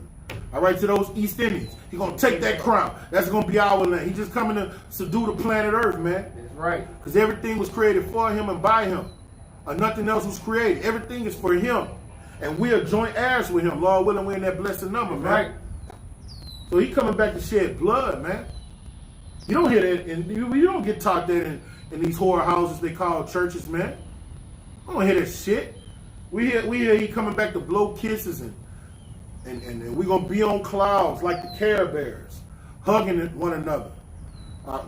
All right, to those East Indians. He gonna take that crown. That's gonna be our land. He just coming to subdue the planet Earth, man. That's right. Because everything was created for him and by him. Or nothing else was created. Everything is for him. And we are joint heirs with him. Lord willing, we're in that blessed number, man. Right. So he coming back to shed blood, man. You don't hear that, and you don't get taught that in these whore houses they call churches, man. I don't hear that shit. We hear he coming back to blow kisses and we gonna be on clouds like the Care Bears, hugging one another,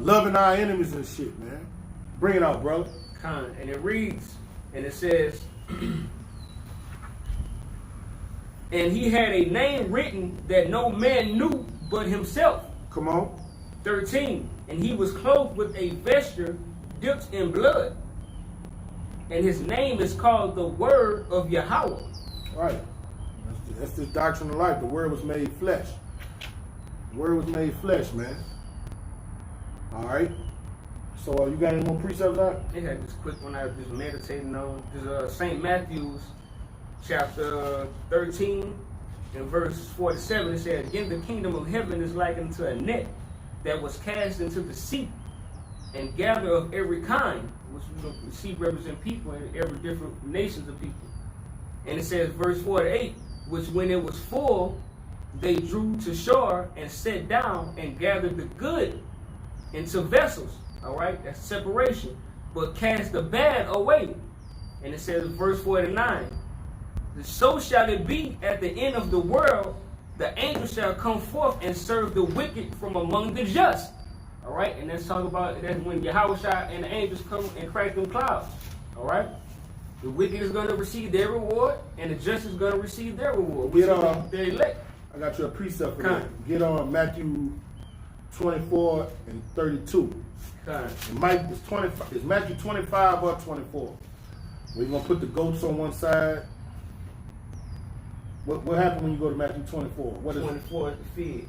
loving our enemies and shit, man. Bring it out, brother. And it reads, and it says, and he had a name written that no man knew but himself. Come on. 13. And he was clothed with a vesture dipped in blood. And his name is called the Word of Yahweh. Right. That's the doctrine of life. The Word was made flesh. The Word was made flesh, man. All right. So you got any more precepts out? Yeah, this quick one I was just meditating on. This is St. Matthew's chapter 13 and verse 47. It said, again, the kingdom of heaven is like unto a net that was cast into the sea and gathered of every kind, which the sea represent people and every different nations of people. And it says, verse 48, which when it was full, they drew to shore and sat down and gathered the good into vessels. All right, that's separation. But cast the bad away. And it says in verse 49, so shall it be at the end of the world, the angels shall come forth and serve the wicked from among the just. All right, and let's talk about that's when Yahweh and the angels come and crack them clouds. All right, the wicked is going to receive their reward, and the just is going to receive their reward. Which is their elect. I got you a precept for Come. that. Get on Matthew 24 and 32. Come. It's Matthew 25 or 24. We're going to put the goats on one side. What happened when you go to Matthew 24? What is 24 is the fig.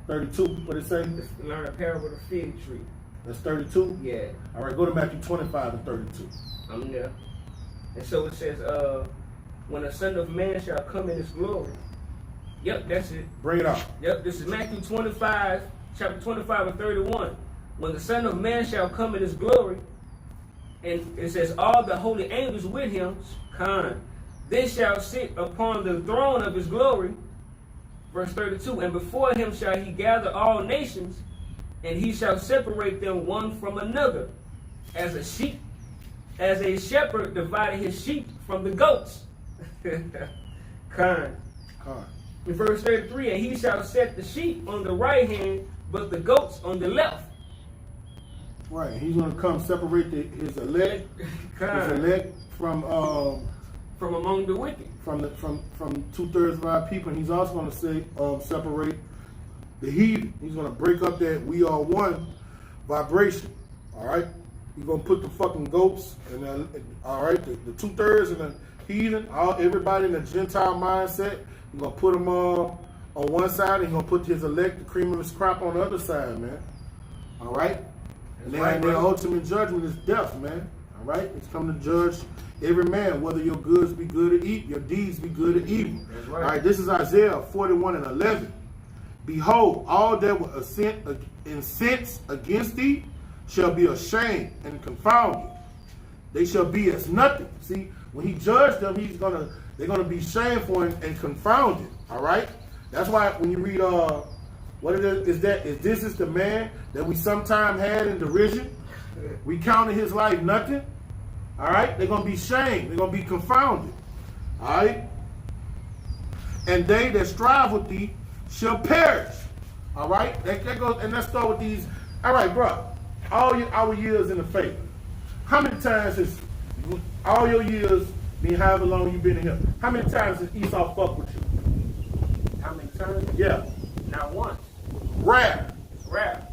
32? What it say? Let's learn a parable of the fig tree. That's 32? Yeah, All right, go to Matthew 25 and 32. I'm there. And so it says, when the Son of Man shall come in his glory. Yep, that's it. Bring it up. Yep, this is Matthew 25, chapter 25 and 31. When the Son of Man shall come in his glory, and it says, all the holy angels with him, then shall sit upon the throne of his glory. Verse 32, and before him shall he gather all nations, and he shall separate them one from another, as a shepherd divided his sheep from the goats. In verse 33, and he shall set the sheep on the right hand, but the goats on the left. Right, he's going to come separate his elect from among the wicked. From 2/3 of our people. And he's also going to separate the heathen. He's going to break up that we are one vibration. All right, he's going to put the fucking goats and all right, the 2/3 and the heathen, everybody in the Gentile mindset. He's going to put them on one side, and he's going to put his elect, the cream of his crop, on the other side, man. All right? And their ultimate judgment is death, man. All right? It's coming to judge every man, whether your goods be good or evil, your deeds be good or evil. That's right. All right, this is Isaiah 41 and 11. Behold, all that will incense against thee shall be ashamed and confounded. They shall be as nothing. See, when he judged them, they're gonna be shameful and confounded. All right. That's why when you read what it is this is the man that we sometime had in derision. We counted his life nothing. All right. They're gonna be shamed. They're gonna be confounded. All right. And they that strive with thee shall perish. All right. That goes, and let's start with these. All right, bro. All our years in the faith. How many times has all your years, being however long you've been in here, how many times has Esau fucked with you? How many times? Yeah. Not once. Rare. It's rare.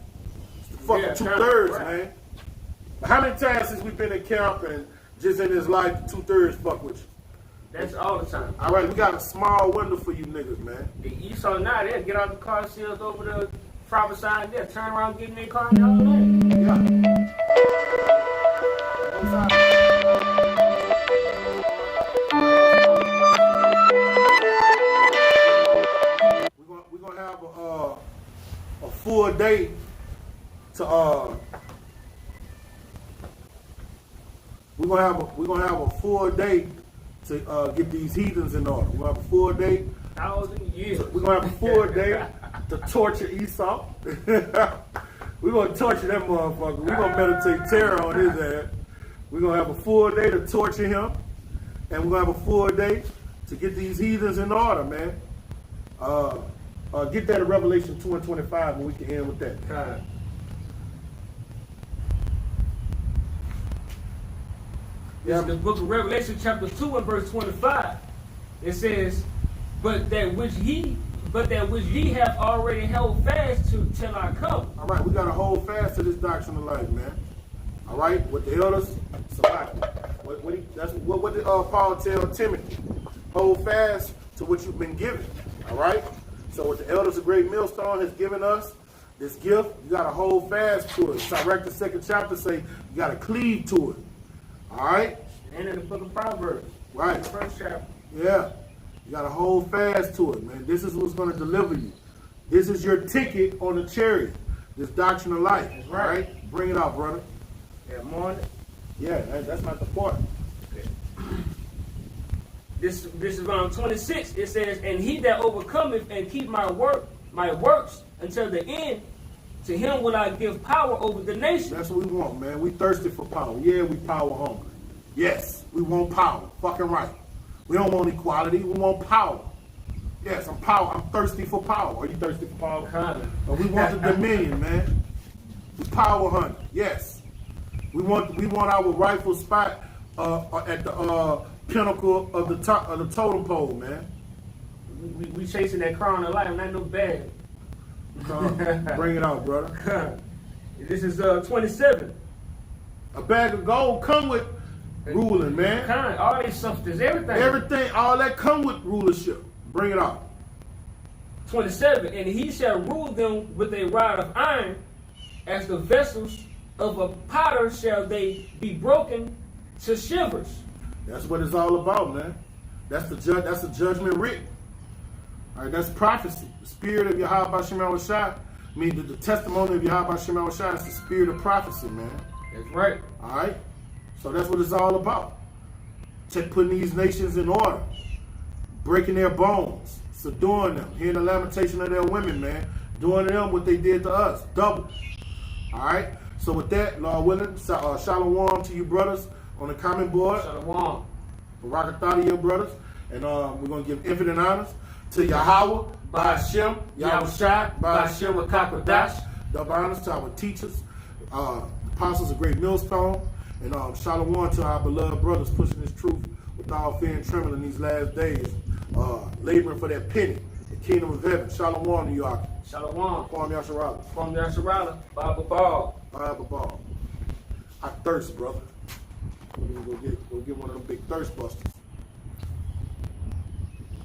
It's the fucking 2/3, man. But how many times since we've been in camp and just in his life, 2/3 fuck with you? That's all the time. All right, we got a small window for you niggas, man. The Esau now, they'll get out the car, seals over the prophesy, they'll turn around, get in their car, and all that. Yeah. We're gonna have a full day to we're gonna have a full day to get these heathens in order. We're gonna have a full day. 1,000 years. We're gonna have a full day to torture Esau. We're gonna torture that motherfucker. We're gonna meditate terror on his ass. We're gonna have a full day to torture him, and we're gonna have a full day to get these heathens in order, man. Get that in Revelation 2 and 25, and we can end with that. God. This is the book of Revelation, chapter 2 and verse 25. It says, but that which ye have already held fast to till I come. All right, we got to hold fast to this doctrine of life, man. All right, what the elders, what did Paul tell Timothy? Hold fast to what you've been given. All right. So what the elders of Great Millstone has given us, this gift, you got to hold fast to it. Sirach, the 2nd chapter, say you got to cleave to it. All right. And in the book of Proverbs, right, the 1st chapter. Yeah. You got to hold fast to it, man. This is what's going to deliver you. This is your ticket on the chariot. This doctrine of life. That's right. All right? Bring it out, brother. Yeah, morning. Yeah, that's not the point. Okay. This is around 26. It says, and he that overcometh and keep my works until the end, to him will I give power over the nation. That's what we want, man. We thirsty for power. Yeah, we power hungry. Yes, we want power. Fucking right. We don't want equality. We want power. Yes, I'm thirsty for power. Are you thirsty for power? But we want the dominion, man. We power hungry. Yes. We want our rightful spot at the pinnacle of the top of the totem pole, man. we chasing that crown of life, not no bag. Bring it out, brother. This is 27. A bag of gold come with ruling, man. Kind, all this substance, everything. Everything, all that come with rulership. Bring it out. 27. And he shall rule them with a rod of iron, as the vessels of a potter shall they be broken to shivers. That's what it's all about, man. That's the judgment written. All right, that's prophecy. The spirit of Yahweh Shemel Shai, I mean, the testimony of Yahweh Shemel Shai is the spirit of prophecy, man. That's right. All right? So that's what it's all about. Putting these nations in order, breaking their bones, subduing them, hearing the lamentation of their women, man, doing to them what they did to us, double. All right? So with that, Lord willing, shalom to you brothers on the comment board. Shalom. Barakatah to your brothers. And we're going to give infinite honors to Yahweh, Ba'ashem, Yahweh Shai, Ba'ashem, Wakakodash. Double honors to our teachers, apostles of Great Millstone. And shalom to our beloved brothers pushing this truth with all fear and trembling in these last days, laboring for that penny, the kingdom of heaven. Shalom to you, Aki. Shalom. Kwam Yasharala. From Yasharala, Baba Ball. Bible ball. I thirst, brother. We're gonna go get one of them big thirst busters.